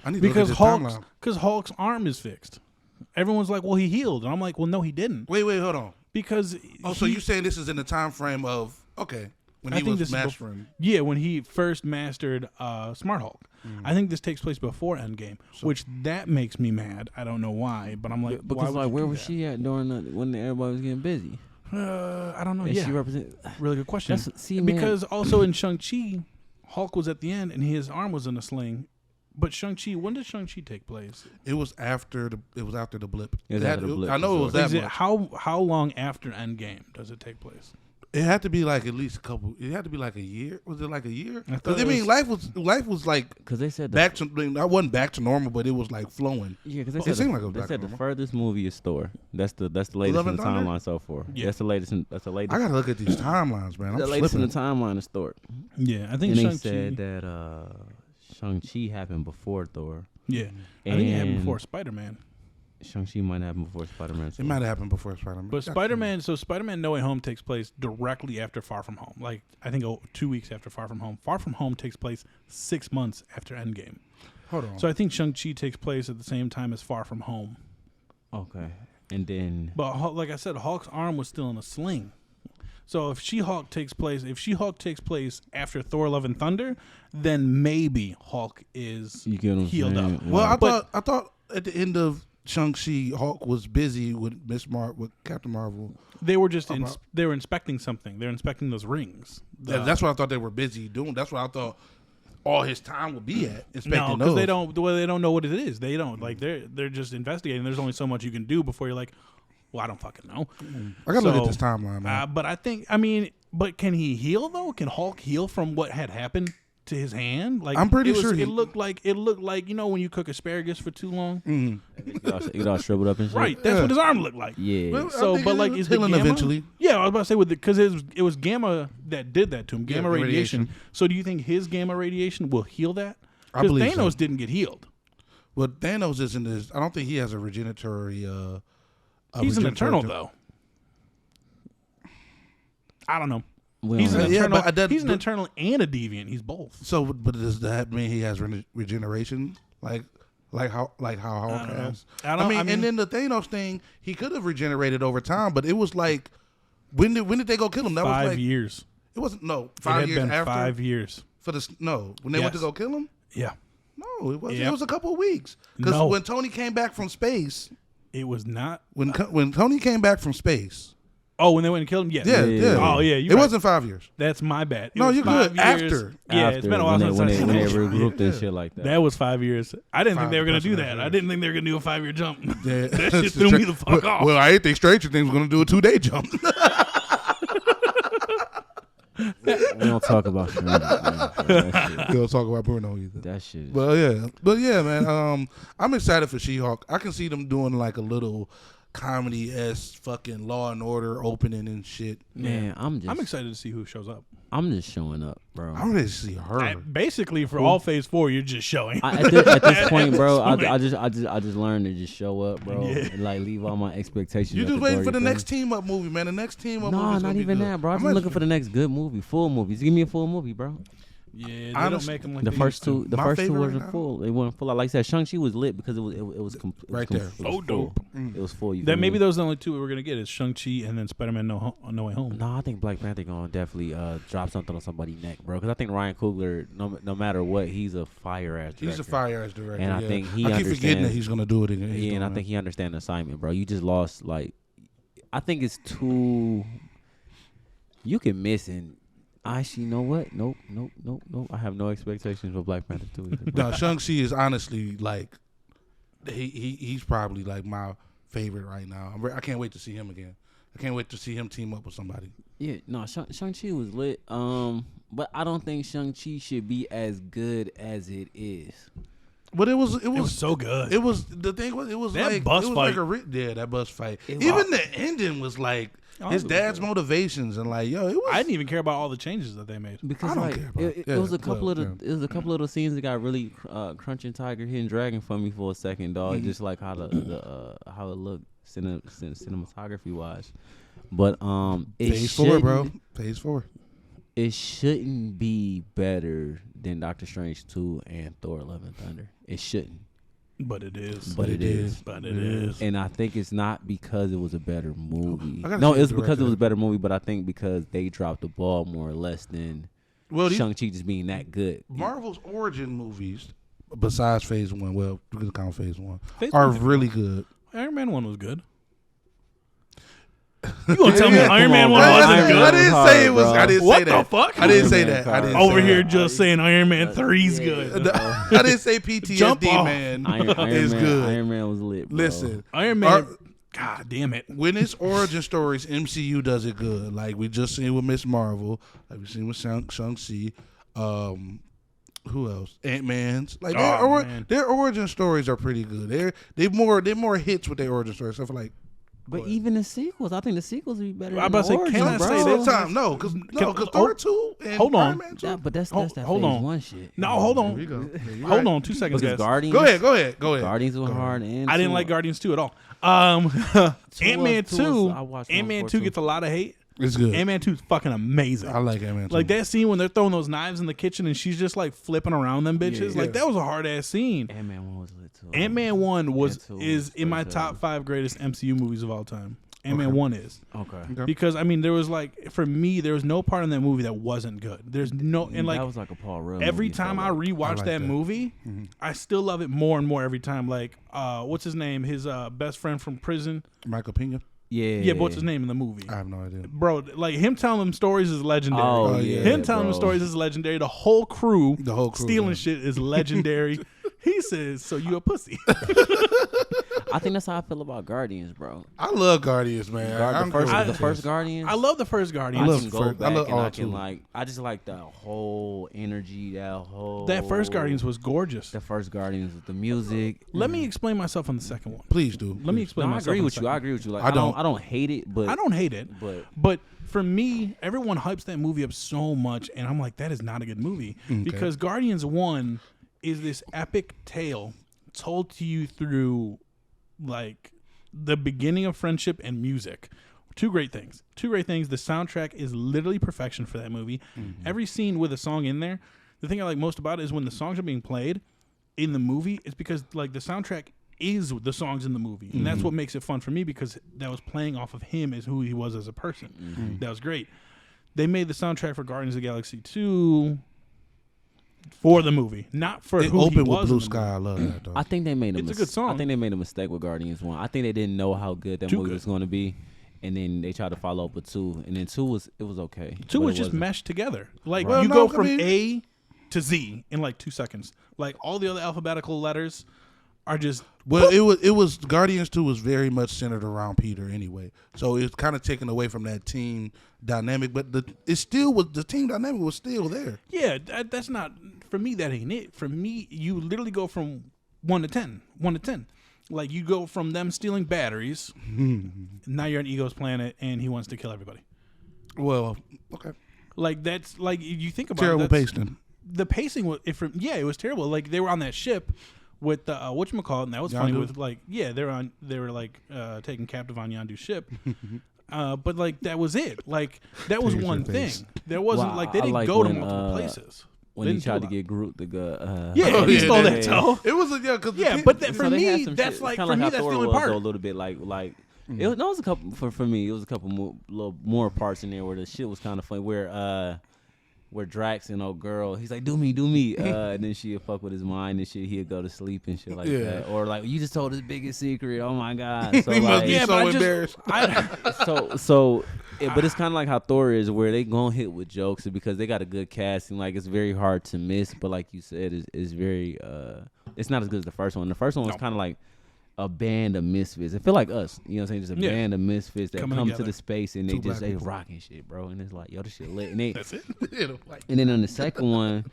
I need because to look at this timeline. Hulk's arm is fixed. Everyone's like, well, he healed, and I'm like, well, no, he didn't, Wait, hold on. because Oh, so you saying this is in the time frame of when I he think was this is mastering? Yeah, when he first mastered Smart Hulk. I think this takes place before Endgame, which that makes me mad. I don't know why, but I'm like, because why would like you where do was that? she at during when everybody was getting busy? I don't know. And Yeah, she represent. really good question. See, man. Because also in Shang-Chi, Hulk was at the end and his arm was in a sling. But Shang-Chi, when did Shang-Chi take place? It was after the blip. It was after the blip, I know it for was sure. that Is it much. how long after Endgame does it take place? It had to be like at least a couple. It had to be like a year. Was it like a year? I thought Because I it mean, life was like Because they said back to. I wasn't back to normal, but it was like flowing. Yeah, because It seemed like it was they back said to the normal. furthest movie is Thor. That's the latest Love in and the Thunder? timeline so far. Yeah. That's the latest. That's the latest. I gotta look at these timelines, man. the I'm latest in the flipping. timeline is Thor. Yeah, I think And they Shang-Chi. said that Shang-Chi happened before Thor. Yeah, I think it happened And before Spider-Man. Shang-Chi might happen before Spider-Man. It might have happened before Spider-Man. But Spider-Man, so Spider-Man No Way Home takes place directly after Far From Home. Like, I think 2 weeks after Far From Home. Far From Home takes place 6 months after Endgame. Hold on. So I think Shang-Chi takes place at the same time as Far From Home. Okay, and then But like I said, Hulk's arm was still in a sling. So if She-Hulk takes place after Thor: Love and Thunder, then maybe Hulk is you get what I'm healed saying? up. Well, But- I thought at the end of Shang-Chi, Hulk was busy with with Captain Marvel. They were just About- they were inspecting something. They're inspecting those rings. That's what I thought they were busy doing. That's what I thought all his time would be at inspecting No, those. because they don't. The way they don't know what it is. They don't like. They're just investigating. There's only so much you can do before you're like, well, I don't fucking know. I gotta look So, at this timeline, man. But I think. I mean, but can he heal though? Can Hulk heal from what had happened? to his hand. Like I'm pretty sure it looked like when you cook asparagus for too long. It all shriveled up and shit. Right, that's what his arm looked like. Yeah. Well, I So, think but it like, was is the healing gamma eventually. Yeah, I was about to say because it was gamma that did that to him. Gamma radiation. So, do you think his gamma radiation will heal that? I Because believe Thanos so. didn't get healed. Well, Thanos isn't this. I don't think he has a regeneratory. He's an regeneratory Eternal though. I don't know. We He's don't an know. Yeah, Eternal. but that- He's an Eternal and a Deviant. He's both. So, but does that mean he has regeneration? Like how Hulk don't know. has? I don't- I mean- and then the Thanos thing, he could have regenerated over time, but it was like, when did they go kill him? That was 5 like years. It wasn't It 5 had years been after 5 years. for the when they went to Yes. go kill him. Yeah, No, it wasn't. Yep. It was a couple of weeks because No. when Tony came back from space, it was not. when Tony came back from space, Oh, when they went and killed him. Yes. yeah, Yeah. Oh yeah. it wasn't 5 years. That's my bad. It No, was you're 5 good. years. After. Yeah, it's been a while since when I've they seen that. regrouped and shit like that. That was 5 years. I didn't think they were going to do Five that. I years. didn't think they were going to do a 5-year jump. Yeah. That shit threw me the fuck off. Well, I didn't think Stranger Things was going to do a 2-day jump. We don't talk about Stranger Things, bro. That We don't talk about Bruno either. shit. That shit. But yeah, man. I'm excited for She-Hulk. I can see them doing like a little comedy-esque fucking Law and Order opening and shit. Man, I'm excited to see who shows up. I'm just showing up, bro. I'm ready to see her. Basically, for all Phase 4, you're just showing. At this point, bro, I just learned to just show up, bro, Yeah. and like leave all my expectations. You at just the waiting door, for the you feel next me? team up movie, man. The next team up movie. Nah, is not gonna be even good. that, bro. I'm just looking for the next good movie, full movies. Give me a full movie, bro. Yeah, they Honestly, don't make them like The they first used two, to. the My first two favorite wasn't right now- full. They weren't full. Like I said, Shang-Chi was lit because it was complete. Right there. So dope. It was full. You That feel maybe me? those are the only two we were gonna get is Shang-Chi and then Spider-Man No Way Home. No, I think Black Panther gonna definitely drop something on somebody's neck, bro. Because I think Ryan Coogler, no matter what, he's a fire ass director. He's a fire ass director. And I yeah. think he I keep forgetting that understands- he's gonna do it again. He's Yeah, and I doing think he understands the assignment, bro. You just lost like, I think it's too. You can miss and. Actually, you know what? Nope. I have no expectations for Black Panther 2 either, it. bro. No, Shang-Chi is honestly like, he's probably like my favorite right now. I can't wait to see him again. I can't wait to see him team up with somebody. Yeah, no, Shang-Chi was lit. But I don't think Shang-Chi should be as good as it is. But it was It was so good. It was the thing was it was That like bus it was fight. like that bus fight. It Even the ending was like Oh, his it was dad's good. motivations and like yo, it was. I didn't even care about all the changes that they made. Because I don't like care about it, it. it was Yeah, a couple well, of the it was a couple of the scenes that got really crunching Tiger Hidden Dragon for me for a second, dog. Just like how the how it looked cinematography wise. But it Phase 4, bro. shouldn't- Phase 4. It shouldn't be better than Doctor Strange 2 and Thor: Love and Thunder. It shouldn't. But it is. But it is. But it is. And I think it's not because it was a better movie. I gotta No, see the it's because director. it was a better movie, but I think because they dropped the ball more or less than Well, these Shang-Chi just being that good. Marvel's origin movies, besides Phase 1, well, we can count Phase 1, Phase are 1 was really good. Iron Man 1 was good. You gonna tell me Yeah, Iron come Man on, 1 bro. wasn't Iron good? Man I didn't hard, say it was. bro. I didn't What say the that. fuck? I didn't say Iron Man that. I didn't Over say here that. just saying Iron Man 3's good. I didn't say Jump PTSD, off. man. Iron is Man, good. Iron Man was lit, bro. Listen, Iron Man. God damn it. when it's origin stories, MCU does it good. Like we just seen with Miss Marvel, like we seen with Shang-Chi. Who else? Ant-Man's. Like Man. their origin stories are pretty good. They're more hits with their origin stories. So for like, But even the sequels, I think the sequels would be better. I'm than about to the say, can I origins, say bro. that? sometimes no, because Thor 2 and hold on. Iron Man 2. Yeah, but that's Hold that on. phase 1 shit. No, hold There you on. go. Yeah, you're Hold right. on 2 seconds, Because guys. Guardians, Go ahead. Guardians were hard. And I didn't two- like Guardians 2 at all. Two Ant-Man was- 2, I watched Ant-Man 2 gets a lot of hate. It's good. Ant-Man 2 is fucking amazing. I like Ant-Man 2. Like that scene when they're throwing those knives in the kitchen and she's just like flipping around them bitches. Yeah. Like that was a hard ass scene. Ant-Man 1 was lit too. Ant-Man 1 2 is in my was top 5 greatest MCU movies of all time. Ant-Man 1 is. Okay. Because I mean there was like for me there was no part in that movie that wasn't good. There's no and like that was like a Paul Rudd every movie, time I felt like. rewatch like that that. movie, I still love it more and more every time. Like what's his name? His best friend from prison. Michael Pena. Yeah, but what's his name in the movie? I have no idea. Bro, like him telling them stories is legendary. Oh, yeah, him telling them bro. stories is legendary. The whole crew The whole crew, stealing yeah. shit is legendary. He says, "So you a pussy?" I think that's how I feel about Guardians, bro. I love Guardians, man. I don't care what The it first is. Guardians. I love the first Guardians. I I love can the go first- I back love and all I can two. like. I just like the whole energy. That first Guardians was gorgeous. The first Guardians with the music. Let me explain myself on the second one. Please do. Let me Please. explain No, I myself. agree on the with you. second I one. agree with you. Like I don't. I don't hate it, but I don't hate it, But but for me, everyone hypes that movie up so much, and I'm like, that is not a good movie because Guardians 1 is this epic tale told to you through like the beginning of friendship and music. Two great things. The soundtrack is literally perfection for that movie. Every scene with a song in there. The thing I like most about it is when the songs are being played in the movie, it's because like the soundtrack is the songs in the movie. And that's what makes it fun for me because that was playing off of him as who he was as a person. That was great. They made the soundtrack for Guardians of the Galaxy 2 for the movie, not for It who he opened was with Blue in the Sky. I love that, though. I think they made It's a good song. I think they made a mistake with Guardians 1. I think they didn't know how good that Too movie good. was going to be, and then they tried to follow up with 2, and then 2 was okay. 2 but was it just wasn't. meshed together. Like Well, you no, go from I mean- A to Z in like 2 seconds. Like all the other alphabetical letters are just Well, it was Guardians 2 was very much centered around Peter anyway, so it's kind of taken away from that team dynamic. But the team dynamic was still there. yeah. That's not for me. That ain't it. For me, you literally go from 1 to 10. Like you go from them stealing batteries. Now you're on Ego's planet, and he wants to kill everybody. Well, okay, Like that's like you think about terrible it, that's- pacing. The pacing was it was terrible. Like they were on that ship with the whatchamacallit, and that was funny Yondu? with like they were like taken captive on Yondu's ship. But like that was it. Like that was Tears one your thing. face. There wasn't Well, like they I didn't like go to when, multiple places. When They he didn't do tried to a get Groot to go. Yeah, he stole that toe. It was because Yeah, but that, So for they had me, some that's shit. like Kinda for me how that's Thor the only was, part. though, a little bit like it was, no, it was a couple for me. It was a couple little more parts in there where the shit was kind of funny. Where Drax and old girl, he's like, do me, and then she'd fuck with his mind and shit. He'd go to sleep and shit like Yeah. that, or like you just told his biggest secret. Oh my god! So He must be Yeah, like, but so I just- embarrassed. but it's kind of like how Thor is, where they gonna hit with jokes because they got a good casting. Like it's very hard to miss, but like you said, it's very it's not as good as the first one. The first one was kind of like a band of misfits. It feel like us, you know what I'm saying? Just a Yeah. band of misfits that Coming come together. to the space and Two they just black they people. rocking shit, bro. And it's like, yo, this shit lit. And they That's it. and then on the second one,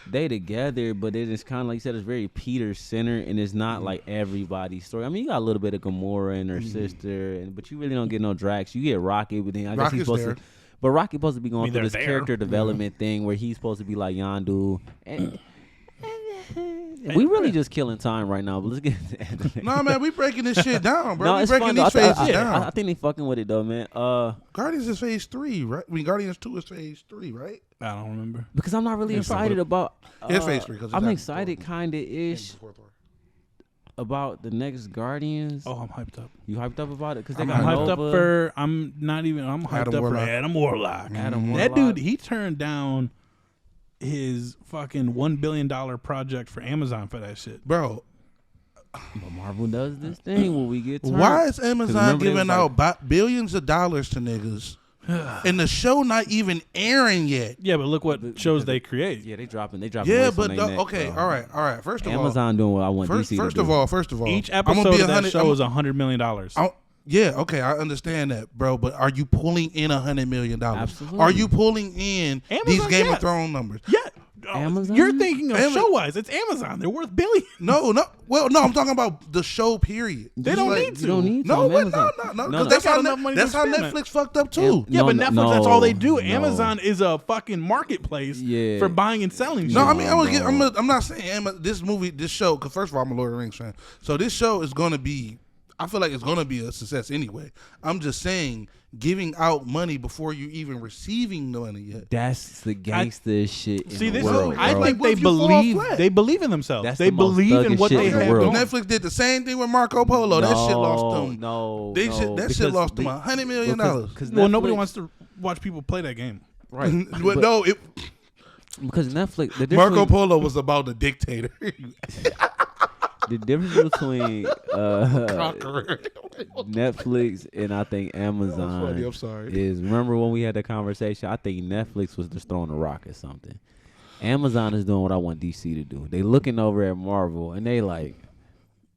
they together, but it is kind of like you said, it's very Peter centered, and it's not like everybody's story. I mean, you got a little bit of Gamora and her sister, but you really don't get no Drax. You get Rocket, but then I guess he's Rocket's supposed there. to. But Rocket supposed to be going mean, through they're this there. character development thing where he's supposed to be like Yondu. And we really just killing time right now, but let's get into that. No, man, we breaking this shit down, bro. No, we it's breaking fun, though. these phases down. I think they fucking with it though, man. Guardians is phase 3, right? I mean, Guardians 2 is phase 3, right? I don't remember. Because I'm not really excited about. It's phase 3 because I'm excited, kinda ish, about the next Guardians. Oh, I'm hyped up. You hyped up about it? Because they I'm got I'm hyped up Nova. for. I'm not even. I'm hyped Adam up Warlock. for Adam Warlock. Adam That Warlock. dude, he turned down his fucking $1 billion project for Amazon for that shit. Bro, But Marvel does this thing when we get turned. why is Amazon remember they giving was out billions of dollars to niggas and the show not even airing yet? Yeah, but look what Because shows they create. Yeah, they dropping. They Yeah, weights but on they neck, okay, bro. all right. First of Amazon doing what I want all, DC to first do. of all, Each I'm gonna episode be of that 100 show is $100 million. Yeah, okay, I understand that, bro. But are you pulling in $100 million? Absolutely. Are you pulling in these Amazon, Game of yes. Thrones numbers? Yeah. Amazon? You're thinking of Amazon- show-wise. It's Amazon. They're worth billions. No. Well, no, I'm talking about the show. Period. They don't need to. You don't need to. No, on but Amazon. no. No, Because that's They got how enough money to that's how experiment. Netflix fucked up too. Yeah, but No, Netflix, that's all they do. no. Amazon is a fucking marketplace Yeah. for buying and selling. No, shit. I mean, No. I'm not saying this show. Because first of all, I'm a Lord of the Rings fan, so this show is going to be. I feel like it's going to be a success anyway. I'm just saying, giving out money before you even receiving the money yet. That's the gangster shit in See, the this world, is, I bro. think What they if you fall believe flat? they believe in themselves. That's They the most believe in thuggish what shit they in the have world. going. Netflix did the same thing with Marco Polo. That shit lost them. No, That shit lost them $100 million. Well, nobody wants to watch people play that game. right. But no, because Netflix. The Marco difference, Polo was about the dictator. the difference between Netflix and I think Amazon funny, I'm sorry. is, remember when we had that conversation? I think Netflix was just throwing a rock at something. Amazon is doing what I want DC to do. They looking over at Marvel and they like,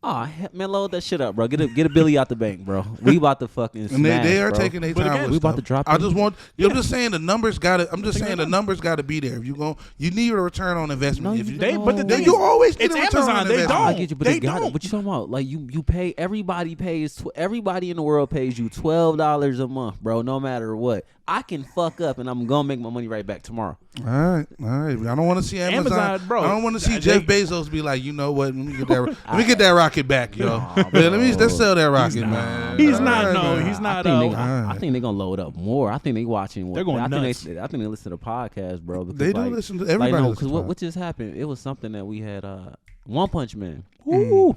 oh man, load that shit up, bro. Get a Billy out the bank, bro. We about to fucking And smash, they are bro. taking their But time. again, with we about stuff. to drop I them. just want. I'm just saying the numbers got to. I'm just saying the numbers got to be there. If you need a return on investment. No, If you you, don't. But the then thing you is, always get it's a return Amazon. on They investment. I don't. get you, but They they got don't. it. What you talking about? Like you pay. Everybody pays. Everybody in the world pays you $12 a month, bro. No matter what. I can fuck up and I'm gonna make my money right back tomorrow. All right. I don't want to see Amazon, bro, I don't want to see they- Jeff Bezos be like, you know what? Let me get that rocket back, yo. Let's sell that rocket, man. He's All not. right, No, man. he's not. I think they're gonna load up more. I think they watching. What, They're going I nuts. think they listen to the podcast, bro. Because They do like, listen to everybody. Like, no, listens because to what just happened? It was something that we had. One Punch Man. Mm. Ooh,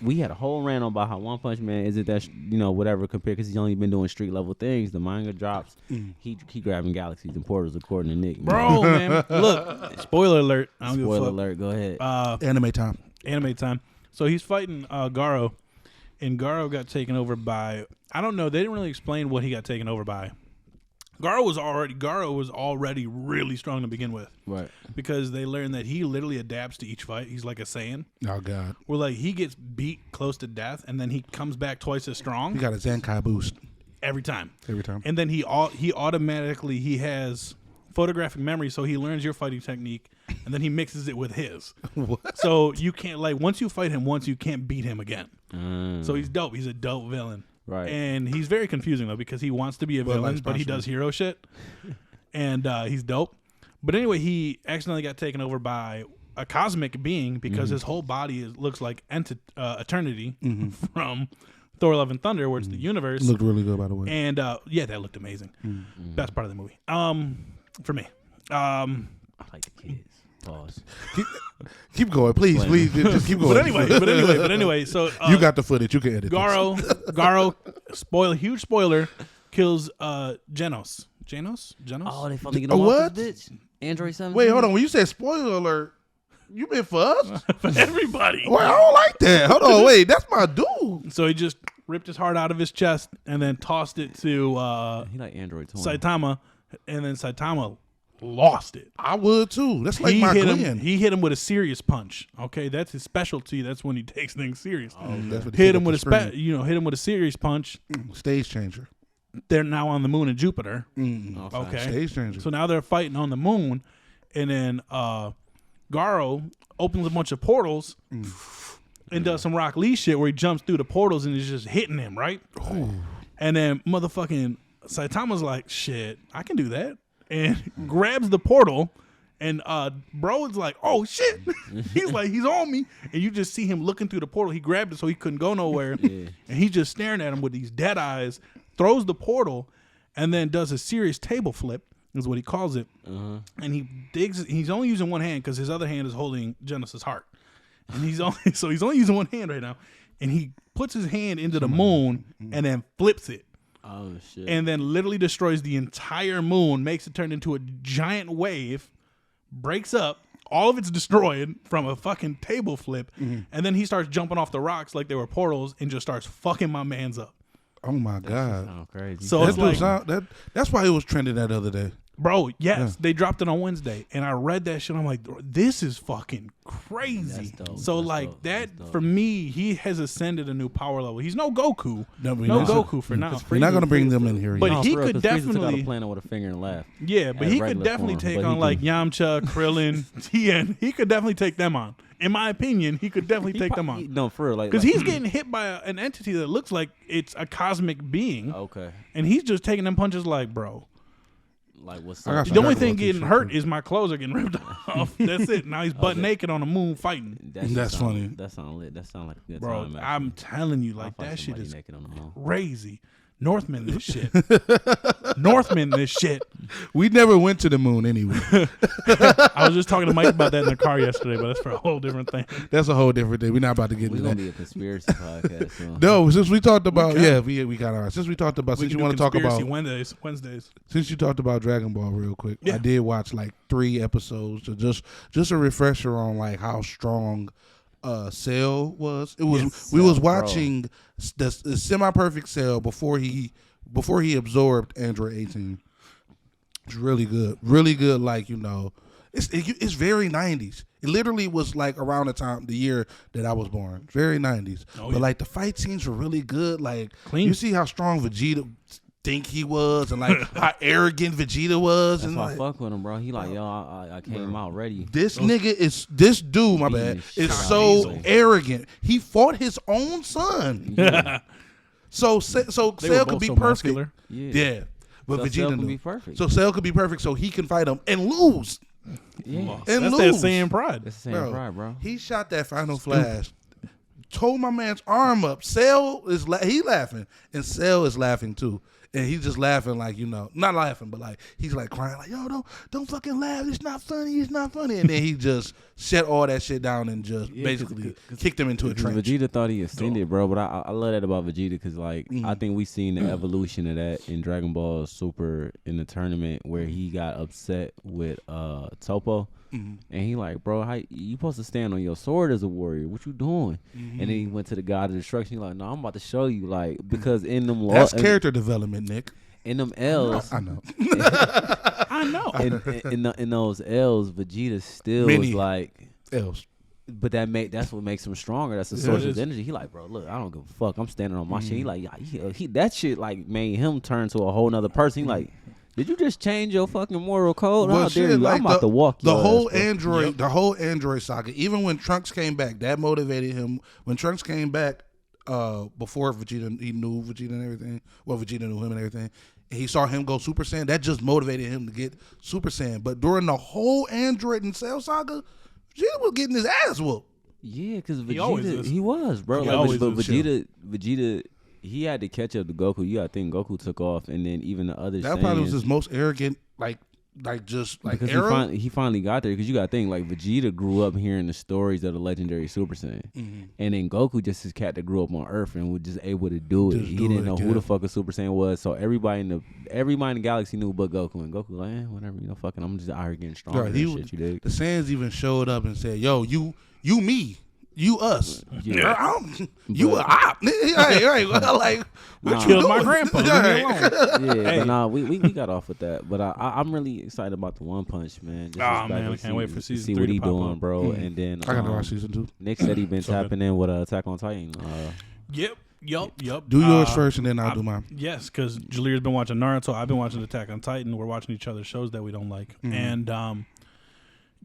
we had a whole rant on about how One Punch Man isn't that whatever compared because he's only been doing street level things. The manga drops. He grabbing galaxies and portals according to Nick. Bro, man. Look, spoiler alert. I don't give a Spoiler fuck. alert. Go ahead. Anime time. Anime time. So he's fighting Garo, and Garo got taken over by. I don't know. They didn't really explain what he got taken over by. Garo was already really strong to begin with. Right. Because they learned that he literally adapts to each fight. He's like a Saiyan. Oh God. Where like he gets beat close to death, and then he comes back twice as strong He got a Zenkai boost every time. every time. And then he automatically he has photographic memory, so he learns your fighting technique, and then he mixes it with his. What? So you can't once you fight him once, you can't beat him again. So he's dope. He's a dope villain. Right. And he's very confusing though because he wants to be a Well, villain, like but he Spider-Man. does hero shit. And he's dope. But anyway, he accidentally got taken over by a cosmic being because his whole body looks like Eternity from Thor: Love and Thunder, where it's the universe. Looked really good, by the way. And yeah, that looked amazing. Best part of the movie. For me. I like the kids. Pause. Keep going, please. Just keep going. But anyway, so you got the footage. You can edit. Garo, huge spoiler, kills Genos. Oh, they finally get A him off what? this bitch. Android 17. Wait, hold on. When you said spoiler alert, you meant for us? For everybody. Wait, I don't like that. Hold on, wait. That's my dude. So he just ripped his heart out of his chest and then tossed it to He like Android 20. Saitama, and then Saitama lost it. I would too. That's like he my hit Glenn. him. He hit him with a serious punch. Okay, that's his specialty. That's when he takes things serious. That's what they Hit said him at with the hit him with a serious punch. screen. Stage changer. They're now on the moon in Jupiter. Okay. Stage changer. So now they're fighting on the moon, and then Garo opens a bunch of portals and does some Rock Lee shit where he jumps through the portals and is just hitting him, right? And then motherfucking Saitama's like, shit, I can do that. And grabs the portal, and bro is like, oh shit. He's like, he's on me. And you just see him looking through the portal. He grabbed it so he couldn't go nowhere. And he's just staring at him with these dead eyes, throws the portal, and then does a serious table flip, is what he calls it. And he's only using one hand because his other hand is holding Genesis' heart. And he's only using one hand right now. And he puts his hand into the moon and then flips it. Oh shit. And then literally destroys the entire moon, makes it turn into a giant wave, breaks up, all of it's destroyed from a fucking table flip, and then he starts jumping off the rocks like they were portals and just starts fucking my mans up. Oh my God. Oh, crazy. So That it's dude like, that's why it was trending that other day. bro, yes, they dropped it on Wednesday, and I read that shit. I'm like, this is fucking crazy. That's dope. So That's like dope. that That's dope. for me, he has ascended a new power level. He's no Goku, No, no Goku for now. We're not gonna bring them in here. But yet. No, he for real, could 'cause Frieza took out definitely- a planet with a finger and laugh. Yeah, but At he could regular definitely form, take but on he like can- Yamcha, Krillin, Tien. He could definitely take them on. In my opinion, he could definitely take them on. No, for real. Like, Because he's getting hit by an entity that looks like it's a cosmic being, okay. and he's just taking them punches like, bro. Like what's I got up? some The only Dragon thing Ball getting t-shirt, hurt too. is my clothes are getting ripped off. That's it. Now he's butt Okay. naked on the moon fighting. That's funny. That sound lit. That sound like a good Bro, time. actually. I'm telling you, I'll like fight that shit somebody is naked on the moon. crazy. Northman this shit. Northman this shit. We never went to the moon anyway. I was just talking to Mike about that in the car yesterday, but that's for a whole different thing. That's a whole different thing. We're not about to get We're into gonna that. be a conspiracy podcast soon. No, since we talked about can. we got our. Since we talked about We since can you do want to talk conspiracy about Wednesdays. since you talked about Dragon Ball real quick, Yeah. I did watch like 3 episodes to just a refresher on like how strong Cell was. It was Yes, we was Cell, bro. watching the semi perfect Cell before he absorbed Android 18. It's really good. Really good. Like, you know, it's very 90s. It literally was like around the year that I was born. Very 90s. Oh, but yeah. like the fight scenes were really good. Like Clean. you see how strong Vegeta think he was, and like how arrogant Vegeta was. That's and why like, I fuck with him, bro. He like, yo, I came out ready. this dude, my bad, is so Easily. arrogant. He fought his own son. Yeah. So They were Cell both could be so perfect. muscular. Yeah. But So Vegeta Cell can knew. be perfect. So Cell could be perfect, so he can fight him and lose. Yeah. And That's lose. that Saiyan pride. That's the same Bro, pride, bro. He shot that final flash, told my man's arm up. Cell is he laughing, and Cell is laughing too. And he's just laughing like, you know, not laughing, but like he's like crying like, yo, don't fucking laugh. It's not funny. It's not funny. And then he just shut all that shit down and just basically kicked him into a Because trench. Vegeta thought he ascended, bro. But I love that about Vegeta because, like, I think we seen the evolution of that in Dragon Ball Super in the tournament where he got upset with Toppo. And he like, bro, how you supposed to stand on your sword as a warrior? What you doing? And then he went to the God of Destruction. He like, no, I'm about to show you, like, because in them That's character development, Nick. in them L's, I know. I know. in those L's, Vegeta still Many was like. Else. But that's what makes him stronger. That's the Yeah, source it of is. energy. He like, bro, look, I don't give a fuck. I'm standing on my shit. He like, yeah, he that shit like made him turn to a whole nother person. He like, did you just change your fucking moral code? Well, How dare shit, you? like I'm about to walk the your whole ass, bro. Android, the whole Android saga. Even when Trunks came back, that motivated him. When Trunks came back, before Vegeta, he knew Vegeta and everything. Well, Vegeta knew him and everything. And he saw him go Super Saiyan. That just motivated him to get Super Saiyan. But during the whole Android and Cell saga, Vegeta was getting his ass whooped. Yeah, because always Vegeta, is. he was, bro. He Like, always but is. Vegeta, he had to catch up to Goku. You gotta think Goku took off, and then even the other That probably was Saiyans- his most arrogant, just because era. he finally got there. Because you gotta think like Vegeta grew up hearing the stories of the legendary Super Saiyan, and then Goku just his cat that grew up on Earth and was just able to do it. Just He do didn't it, know yeah. who the fuck a Super Saiyan was, so everybody in the galaxy knew but Goku. And Goku like, whatever, you know, fucking, I'm just out here getting stronger. Right, and he shit, was- you dig? The Saiyans even showed up and said, "Yo, you me, you us, Yeah. you But- a op." Hey, like what Nah. you Killed doing? my grandpa. Leave me alone. Yeah, Hey. but nah, we got off with that. But I'm really excited about the One Punch Man. Just Aw, back man, and I can't wait for to season see 3 what to he pop doing, up. bro. And then I gotta watch season 2. Nick said he been So tapping in with Attack on Titan. Yep. Do yours first, and then I'll do mine. Yes, because Jalir's been watching Naruto. I've been watching Attack on Titan. We're watching each other's shows that we don't like, and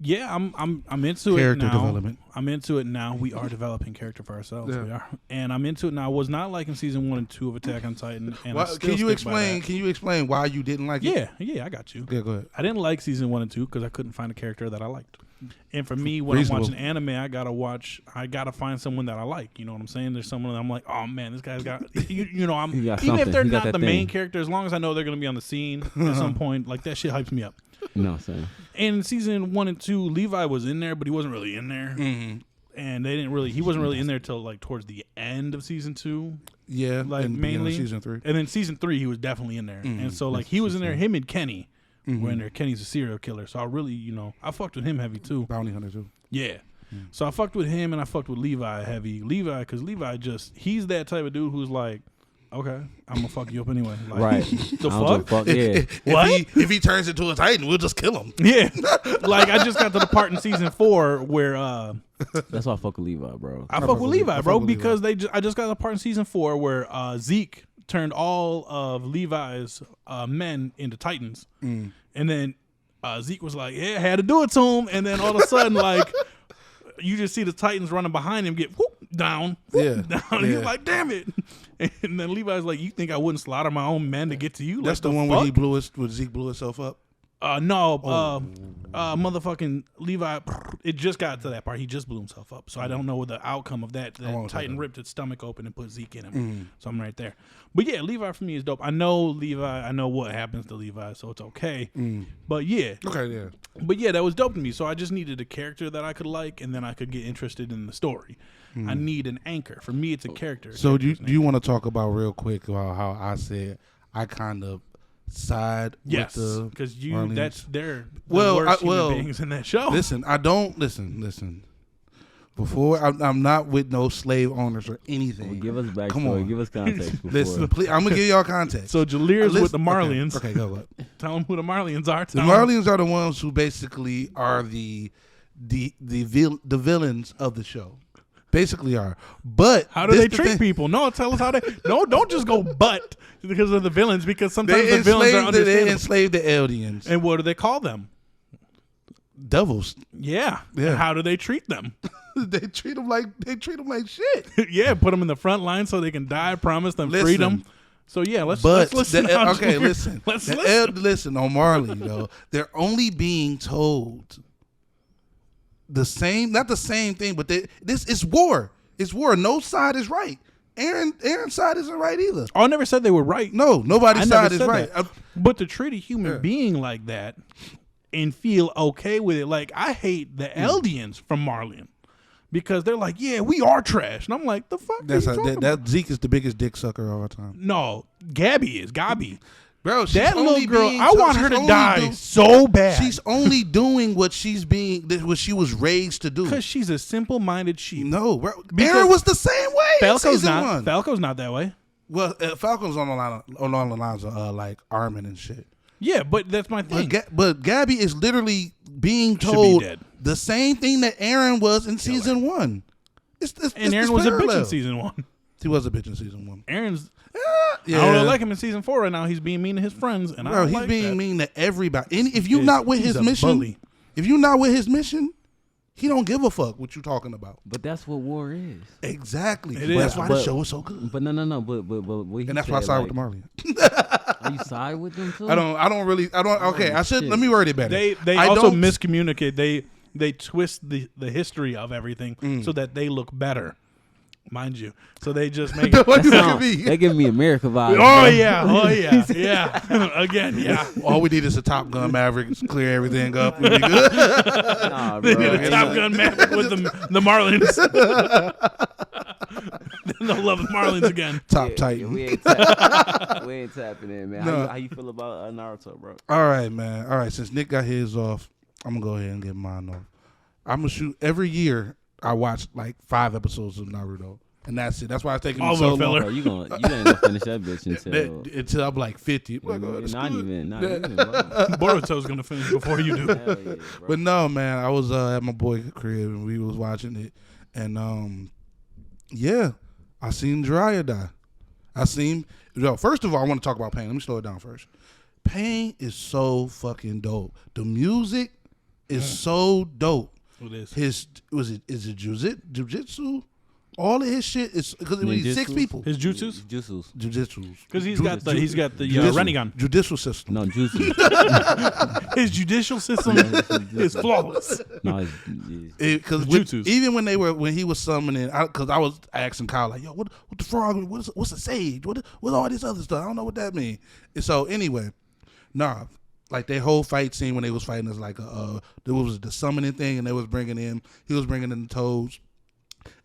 yeah, I'm into it Character now. development. I'm into it now. We are developing character for ourselves. Yeah. We are, and I'm into it now. I was not liking season 1 and 2 of Attack on Titan. And I Why, still can you stick by explain? that. Can you explain why you didn't like it? Yeah, I got you. Yeah, go ahead. I didn't like season 1 and 2 because I couldn't find a character that I liked. And for me, when Reasonable. I'm watching anime, I gotta find someone that I like. You know what I'm saying? There's someone that I'm like, oh man, this guy's got, you know, He got even if something. they're He got not that the main thing. character, as long as I know they're gonna be on the scene at some point, like that shit hypes me up. You know what I'm saying? And in season 1 and 2, Levi was in there, but he wasn't really in there. And he wasn't really in there till like towards the end of season 2. Yeah, Like in the beginning of mainly season 3. And then season 3, he was definitely in there. And so like he was in there. Him and Kenny were in there. Kenny's a serial killer, so I really, I fucked with him heavy too. Bounty Hunter too. Yeah. So I fucked with him and I fucked with Levi heavy. Levi, because Levi he's that type of dude who's like, okay, I'm gonna fuck you up anyway. Like, Right. The I don't fuck? give a Yeah. What? If he turns into a Titan, we'll just kill him. Yeah. Like I just got to the part in season 4 where That's why I fuck with Levi, bro. I fuck with Levi, bro, fuck with because I just got to the part in season 4 where Zeke turned all of Levi's men into Titans, and then Zeke was like, "Yeah, I had to do it to him," and then all of a sudden, like, you just see the Titans running behind him get whoop, down, whoop, Yeah. down. And he's Yeah. like, "Damn it!" And then Levi's like, "You think I wouldn't slaughter my own men to get to you?" That's like, the one fuck? where Zeke blew himself up. Motherfucking Levi, it just got to that part. He just blew himself up. So I don't know what the outcome of that. That won't say Titan that. ripped its stomach open and put Zeke in him. So I'm right there. But yeah, Levi for me is dope. I know Levi. I know what happens to Levi, so it's okay. But yeah. Okay, yeah. But yeah, that was dope to me. So I just needed a character that I could like, and then I could get interested in the story. I need an anchor. For me, it's a character. So do Character's you want to talk about real quick about how I said I kind of side yes, with the because Marlins? that's they're Well, the worst well, human beings in that show. Listen, I don't listen. Before I'm not with no slave owners or anything. Well, give us backstory. Come on. Give us context. Before. Listen, please, I'm gonna give y'all context. So Jalir's with the Okay, Marlians. Okay, go ahead. Tell them who the Marlians are. The Marlians are the ones who basically are the villains of the show. Basically are. But How do they trick people? No, tell us how they. No, don't just go but because of the villains. Because sometimes the villains are They understandable. enslaved the aliens. And what do they call them? Devils. Yeah. Yeah. How do they treat them? they treat them like shit. Yeah, put them in the front line so they can die. Promise them Listen. freedom. So yeah, let's But listen. listen. Let's The listen. listen on Marley though. They're only being told the same, not the same thing, but this is war. It's war. No side is right. Aaron's side isn't right either. I never said they were right. No, nobody's I never side is said right. that. But to treat a human being like that and feel okay with it, like I hate the Eldians from Marlian because they're like, yeah, we are trash, and I'm like, the fuck. That's are you talking about? that Zeke is the biggest dick sucker of all time. No, Gabi. Bro, she's That little only girl, being I told- want her she's to only die so bad. She's only doing what what she was raised to do. Because she's a simple-minded sheep. No, bro. Because Aaron was the same way. in Falco's season not. one. Falco's not that way. Well, Falcon's on the lines of like Armin and shit. Yeah, but that's my thing. But Gabby is literally being Should be told dead. the same thing that Aaron was in season one. And Aaron was a bitch in season 1. He was a bitch in season 1. Aaron's. Yeah. I don't really like him in season 4 right now. He's being mean to his friends, and I Bro, don't he's like being that. mean to everybody. And if you're He's- not with he's his a mission, bully. if you're not with his mission, he don't give a fuck what you talking about. But that's what war is. Exactly. It That's is. why the show is so good. But no. But what he And that's why I said, side like, with the Marlians. Are you side with them too? I don't. Okay, I should. shit. Let me word it better. They I also don't- miscommunicate. They twist the history of everything Mm. so that they look better, mind you. So they just make What it. you look Sound- at me? They give me America vibes. Oh bro. yeah, yeah. Again, yeah. All we need is a Top Gun Maverick, clear everything up. We'll be good. Nah, bro. They need a Ain't Top no- Gun map with the Marlins. Then they'll love the Marlins again. Top Titan. We ain't tapping in, man. No. How you feel about Naruto, bro? All right, man. All right, since Nick got his off, I'm gonna go ahead and get mine off. I'm gonna shoot every year. I watch like 5 episodes of Naruto, and that's it. That's why it's taking All me so the filler. long. Bro, you ain't gonna finish that bitch until Until I'm like 50. Like, oh, that's not good. even. Bro. Boruto's gonna finish before you do. Hell yeah, bro. But no, man, I was at my boy crib and we was watching it, and yeah, I seen Jiraiya die. First of all, I want to talk about Pain. Let me slow it down first. Pain is so fucking dope. The music is so dope. It is. Is it jujitsu? All of his shit is because it was 6 Ninjutsus? people. His jutsus, Jutsus. Jujitsu. because he's got the Jujitsu. Rinnegan. Judicial system. No, jutsu. His judicial system is flawless. No, it's Because Jutsus. even when he was summoning, because I was asking Kyle like, "Yo, what the frog? What's a sage? What all this other stuff? I don't know what that means." And so anyway, like their whole fight scene when they was fighting is like there was the summoning thing, and he was bringing in the toads,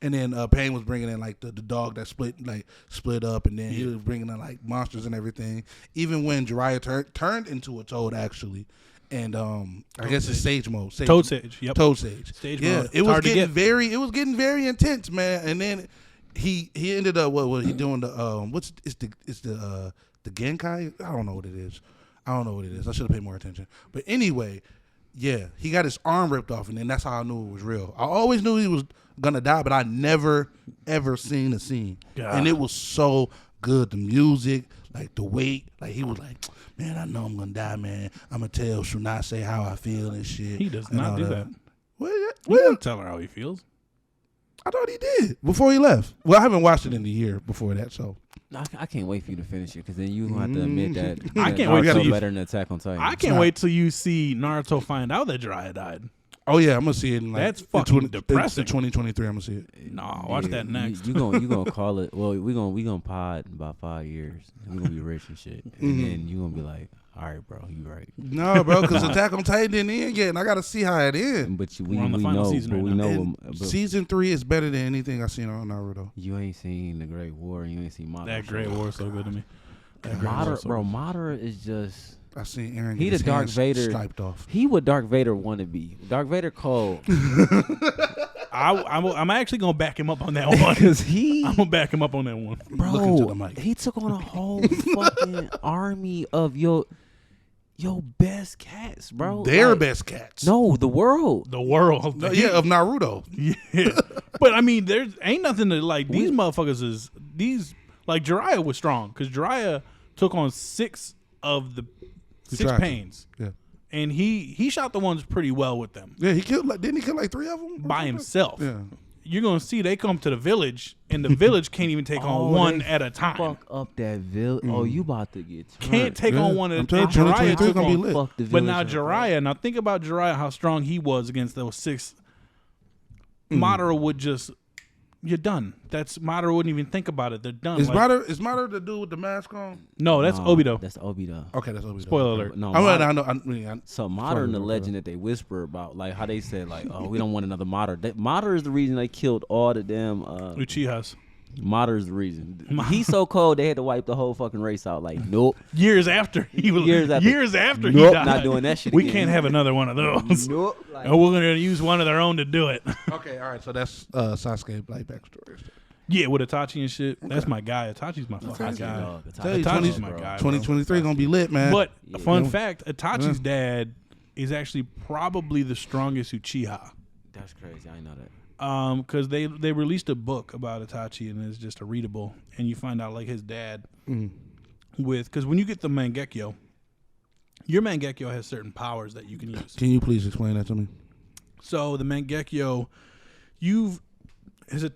and then Pain was bringing in like the dog that split up, and then he was bringing in like monsters and everything. Even when Jiraiya turned into a toad actually. And I guess it's Sage mode. Toad Sage. Yep. Toad Sage. Stage yeah, mode. it was Hard to getting get. very intense, man. And then he ended up what he doing the the Genkai? I don't know what it is. I should have paid more attention. But anyway, yeah, he got his arm ripped off, and then that's how I knew it was real. I always knew he was gonna die, but I never ever seen the scene, and it was so good. The music, like the weight, like he was like, "Man, I know I'm gonna die, man. I'm gonna tell Shunase how I feel and shit." He does and not all do that. Well, You don't tell her how he feels. I thought he did before he left. Well, I haven't watched it in a year before that, so I can't wait for you to finish it because then you're gonna have to admit that I that can't wait till Naruto you- better than Attack on Titan. I can't wait till you see Naruto find out that Jiraiya died. oh yeah, I'm gonna see it in like That's in fucking depressing. In 2023, I'm gonna see it. No, watch that next. You gonna call it? Well, we gonna pod in about 5 years. We gonna be rich and shit, and then you gonna be like, all right, bro, you right. No, bro, because Attack on Titan didn't end yet, and I gotta see how it ends. But We're on the final know, season but right we now. know. And but season 3 is better than anything I've seen on Naruto. you ain't seen the Great War. And you ain't seen Madara. That Great War is so good to me. That Great War is Madara, so bro. good. Madara is just. I seen Aaron. He get the his Darth hands Vader. striped off. He what Darth Vader want to be. Darth Vader cold. I'm actually gonna back him up on that one. Because he, I'm gonna back him up on that one. Look into the bro, mic. he took on a whole fucking army of your best cats, bro. Their Like, best cats. No, the world. The world. No, yeah, of Naruto. Yeah. But I mean, there's ain't nothing to like. These motherfuckers is like Jiraiya was strong because Jiraiya took on 6 of the 6 tried to. pains. Yeah. And he shot the ones pretty well with them Yeah, he killed. Didn't he kill like 3 of them by himself. Yeah. You're gonna see they come to the village, and the village can't even take on one they at a time. Fuck up that village. Oh, you about to get turned. Can't take on one at a I'm time. telling you, Jiraiya 2023 took gonna be on, lit. Fuck the but village now up, bro. Jiraiya. Now think about Jiraiya, how strong he was against those 6. Madara would just, you're done. That's Madara wouldn't even think about it. They're done. Is Like, Madara the dude with the mask on? no, that's Obito. That's Obito. Okay, that's what we Spoiler alert. No, I know. so modern the Sorry, legend that they whisper about, like how they said, like, oh, we don't want another Madara. Madara is the reason they killed all the damn. Uchihas. Madara is the reason. He's so cold they had to wipe the whole fucking race out. Like, nope, Years after he was. Years after. he Nope, died. not doing that shit We again. can't have another one of those. Nope. Like, And we're gonna use one of their own to do it. Okay, all right. So that's Sasuke like backstory. Yeah, with Itachi and shit. That's my guy. Itachi's my fucking Itachi, guy. dog. Tell you, Itachi's 20 my guy. 2023 gonna be lit, man. But a fun Yeah. fact: Itachi's dad is actually probably the strongest Uchiha. That's crazy. I know that. Because they released a book about Itachi and it's just a readable, and you find out like his dad because when you get the Mangekyo, your Mangekyo has certain powers that you can use. Can you please explain that to me? So the Mangekyo, is it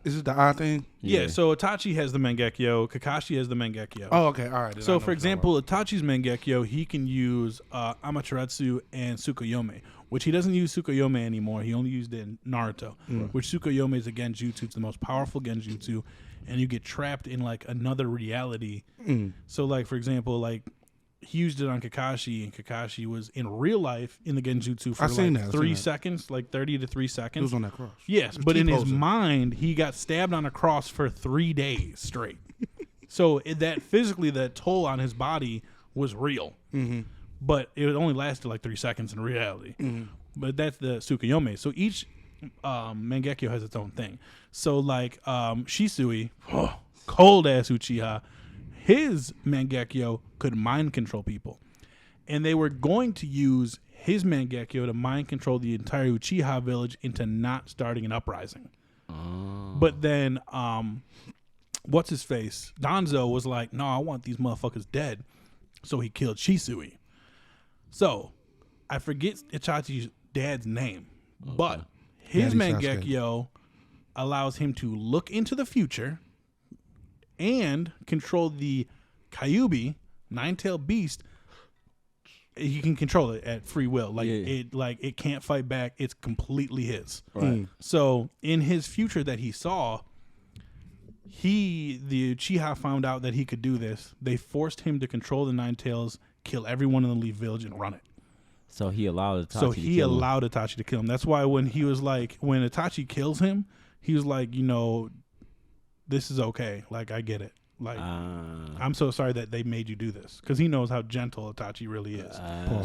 the eye thing? Yeah, so Itachi has the Mangekyo, Kakashi has the Mangekyo. Oh, okay, all right. then I So, know for what you're example, Itachi's Mangekyo, he can use Amaterasu and Tsukuyomi, which he doesn't use Tsukuyomi anymore. He only used it in Naruto, which Tsukuyomi is a genjutsu. It's the most powerful genjutsu, and you get trapped in, like, another reality. So, like, for example, like, he used it on Kakashi, and Kakashi was in real life in the genjutsu for, I've seen like, that, 3 seconds, like 30 to 3 seconds. He was on that cross. Yes, but in his T-posing. mind, he got stabbed on a cross for 3 days straight. So that physically, that toll on his body was real. But it only lasted like 3 seconds in reality. But that's the Tsukuyomi. So each Mangekyo has its own thing. So like Shisui, cold ass Uchiha, his Mangekyo could mind control people. And they were going to use his Mangekyo to mind control the entire Uchiha village into not starting an uprising. But then, what's his face? Danzo was like, no, I want these motherfuckers dead. So he killed Shisui. So, I forget Itachi's dad's name. But his Daddy Mangekyo allows him to look into the future and control the Kyuubi, nine-tailed beast. He can control it at free will. Like it can't fight back. It's completely his. Right. So in his future that he saw, the Uchiha found out that he could do this. They forced him to control the Nine Tails, kill everyone in the Leaf Village, and run it. So he allowed Itachi So to he kill him. allowed Itachi to kill him. That's why when he was like, when Itachi kills him, he was like, you know, this is okay. Like, I get it. Like, I'm so sorry that they made you do this, because he knows how gentle Itachi really is.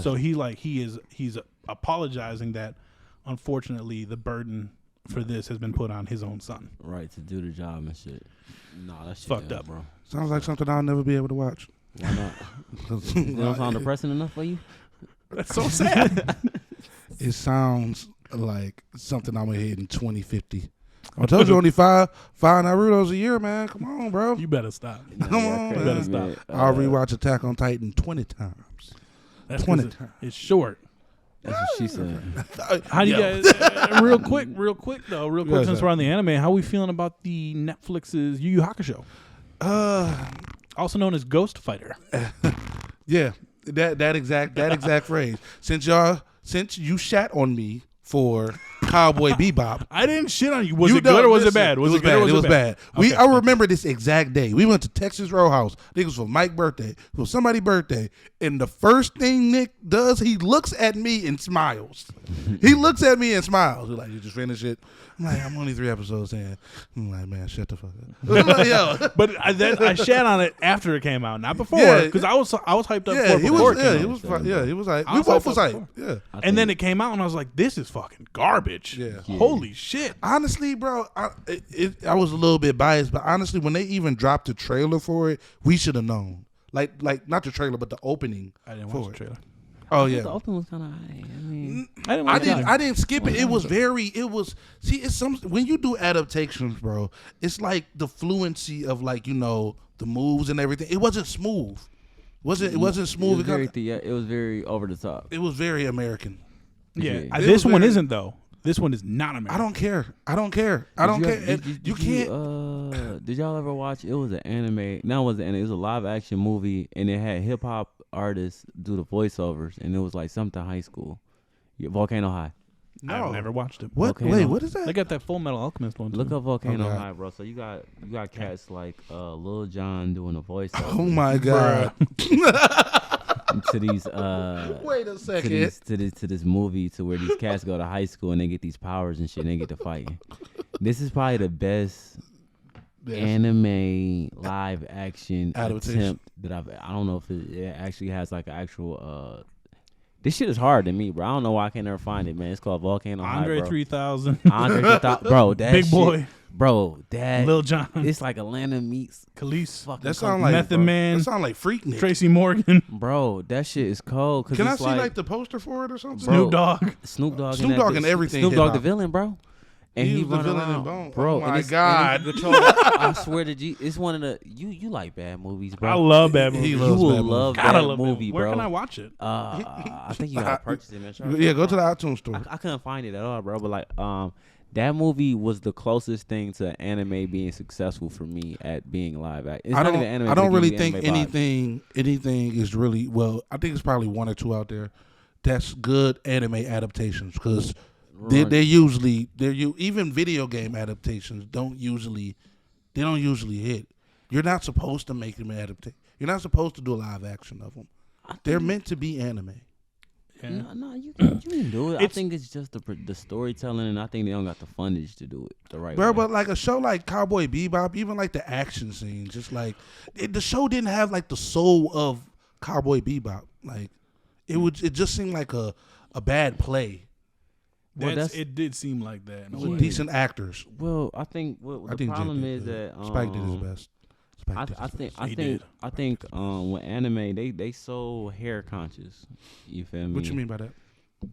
So he's apologizing that unfortunately the burden for this has been put on his own son. Right, to do the job and shit. Nah, that's Fucked up, bro. Sounds like something I'll never be able to watch. Why not? It don't sound depressing enough for you? That's so sad. It sounds like something I'm gonna hit in 2050. I told you only five Naruto's a year, man. Come on, bro. You better stop. Come on, You man. better stop. I'll rewatch Attack on Titan 20 times. That's 20 'cause times. it's short. That's what she said. How do you guys, real quick Yeah, since sir. we're on the anime, how are we feeling about the Netflix's Yu Yu Hakusho? Also known as Ghost Fighter. Yeah, that exact phrase. Since you shat on me for Cowboy Bebop. I didn't shit on you. Was it good or was it bad? It was good bad. or was It was bad. Okay. I remember this exact day. We went to Texas Roadhouse. I think it was for Mike's birthday. It was somebody's birthday. And the first thing Nick does, he looks at me and smiles. He looks at me and smiles. He's like, you just finished it? I'm like, I'm only 3 episodes in. I'm like, man, shut the fuck up. I'm like, yo. But I shat on it after it came out, not before, Yeah. because I was hyped up Yeah, for it before it came out. he was fine. Yeah, he was like, I we was both hyped was up hyped. before. Yeah. And then it came out, and I was like, "This is fucking garbage." garbage. Yeah. Holy shit. Honestly, bro, I was a little bit biased, but honestly, when they even dropped the trailer for it, we should have known. Like not the trailer, but the opening. I didn't for watch the it. trailer. Oh The yeah. open was kind of high. I mean, I didn't skip it. It was see, it's some when you do adaptations, bro, it's like the fluency of like, the moves and everything. It wasn't smooth. It wasn't smooth. It was very over the top. It was very American. Yeah. Yeah. This was one very- isn't though. This one is not American. I don't care. I don't care. You can't. Did y'all ever watch? It was an anime. No, it wasn't anime. It was a live action movie, and it had hip hop artists do the voiceovers, and it was like something high school. Yeah, Volcano High. No. I've never watched it. What? Volcano. Wait, what is that? They got that Full Metal Alchemist one. Look too. up Volcano Okay. High, bro. So you got cats like Lil Jon doing a voiceover. Oh my god. to these Wait a to second. this movie to where these cats go to high school and they get these powers and shit and they get to fighting. This is probably the best anime live action Adaptation. attempt that I don't know if it actually has like an actual this shit is hard to me, bro. I don't know why I can't never find it, man. It's called Volcano Andre High, bro. 3000. Andre 3000, bro. That Big shit, Boy. bro. That Lil Jon. it's like Atlanta meets Khalees. fucking That sound like Method Man. That sound like Freaknik. Tracy Morgan. bro. That shit is cold. Cause Can I it's see like the poster for it or something? Bro. Snoop Dogg. Snoop Dogg, Snoop Dogg and everything Snoop Dogg, hip-hop. the villain, bro. And He he was the run villain in around, Bone. bro. Oh and my it's- God. and he control- I swear to G, it's one of the you like bad movies, bro. I love bad He movies. You loves will bad movies. love Gotta that love movie, Where bro. can I watch it? I think you gotta purchase it, man. Try to Yeah, find go it. to the iTunes store. I couldn't find it at all, bro. But like, that movie was the closest thing to anime being successful for me at being live action. I don't really think anything is really well. I think it's probably one or two out there that's good anime adaptations because they're usually even video game adaptations don't usually hit. You're not supposed to make them adaptation. You're not supposed to do a live action of them. They're meant to be anime. Yeah. No, you can do it. I It's- think it's just the storytelling, and I think they don't got the fundage to do it the right Bro, way. but like a show like Cowboy Bebop, even like the action scenes, just like the show didn't have like the soul of Cowboy Bebop. Like it just seemed like a bad play It did seem like that. in a with way. decent actors. Well, I think the I think problem Jay is did. that Spike did his best. Spike did I his think best. I think with anime they so hair conscious. You feel me? What you mean by that?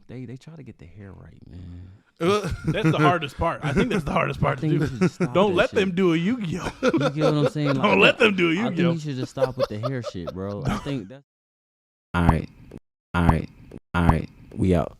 They try to get the hair right, man. That's the hardest part. I think that's the hardest part I to think do. you should just stop Don't that let shit. them do a Yu-Gi-Oh. You get what I'm saying? Like, Don't let them do a I think Yu-Gi-Oh. you should just stop with the hair shit, bro. I think that's all right. We out.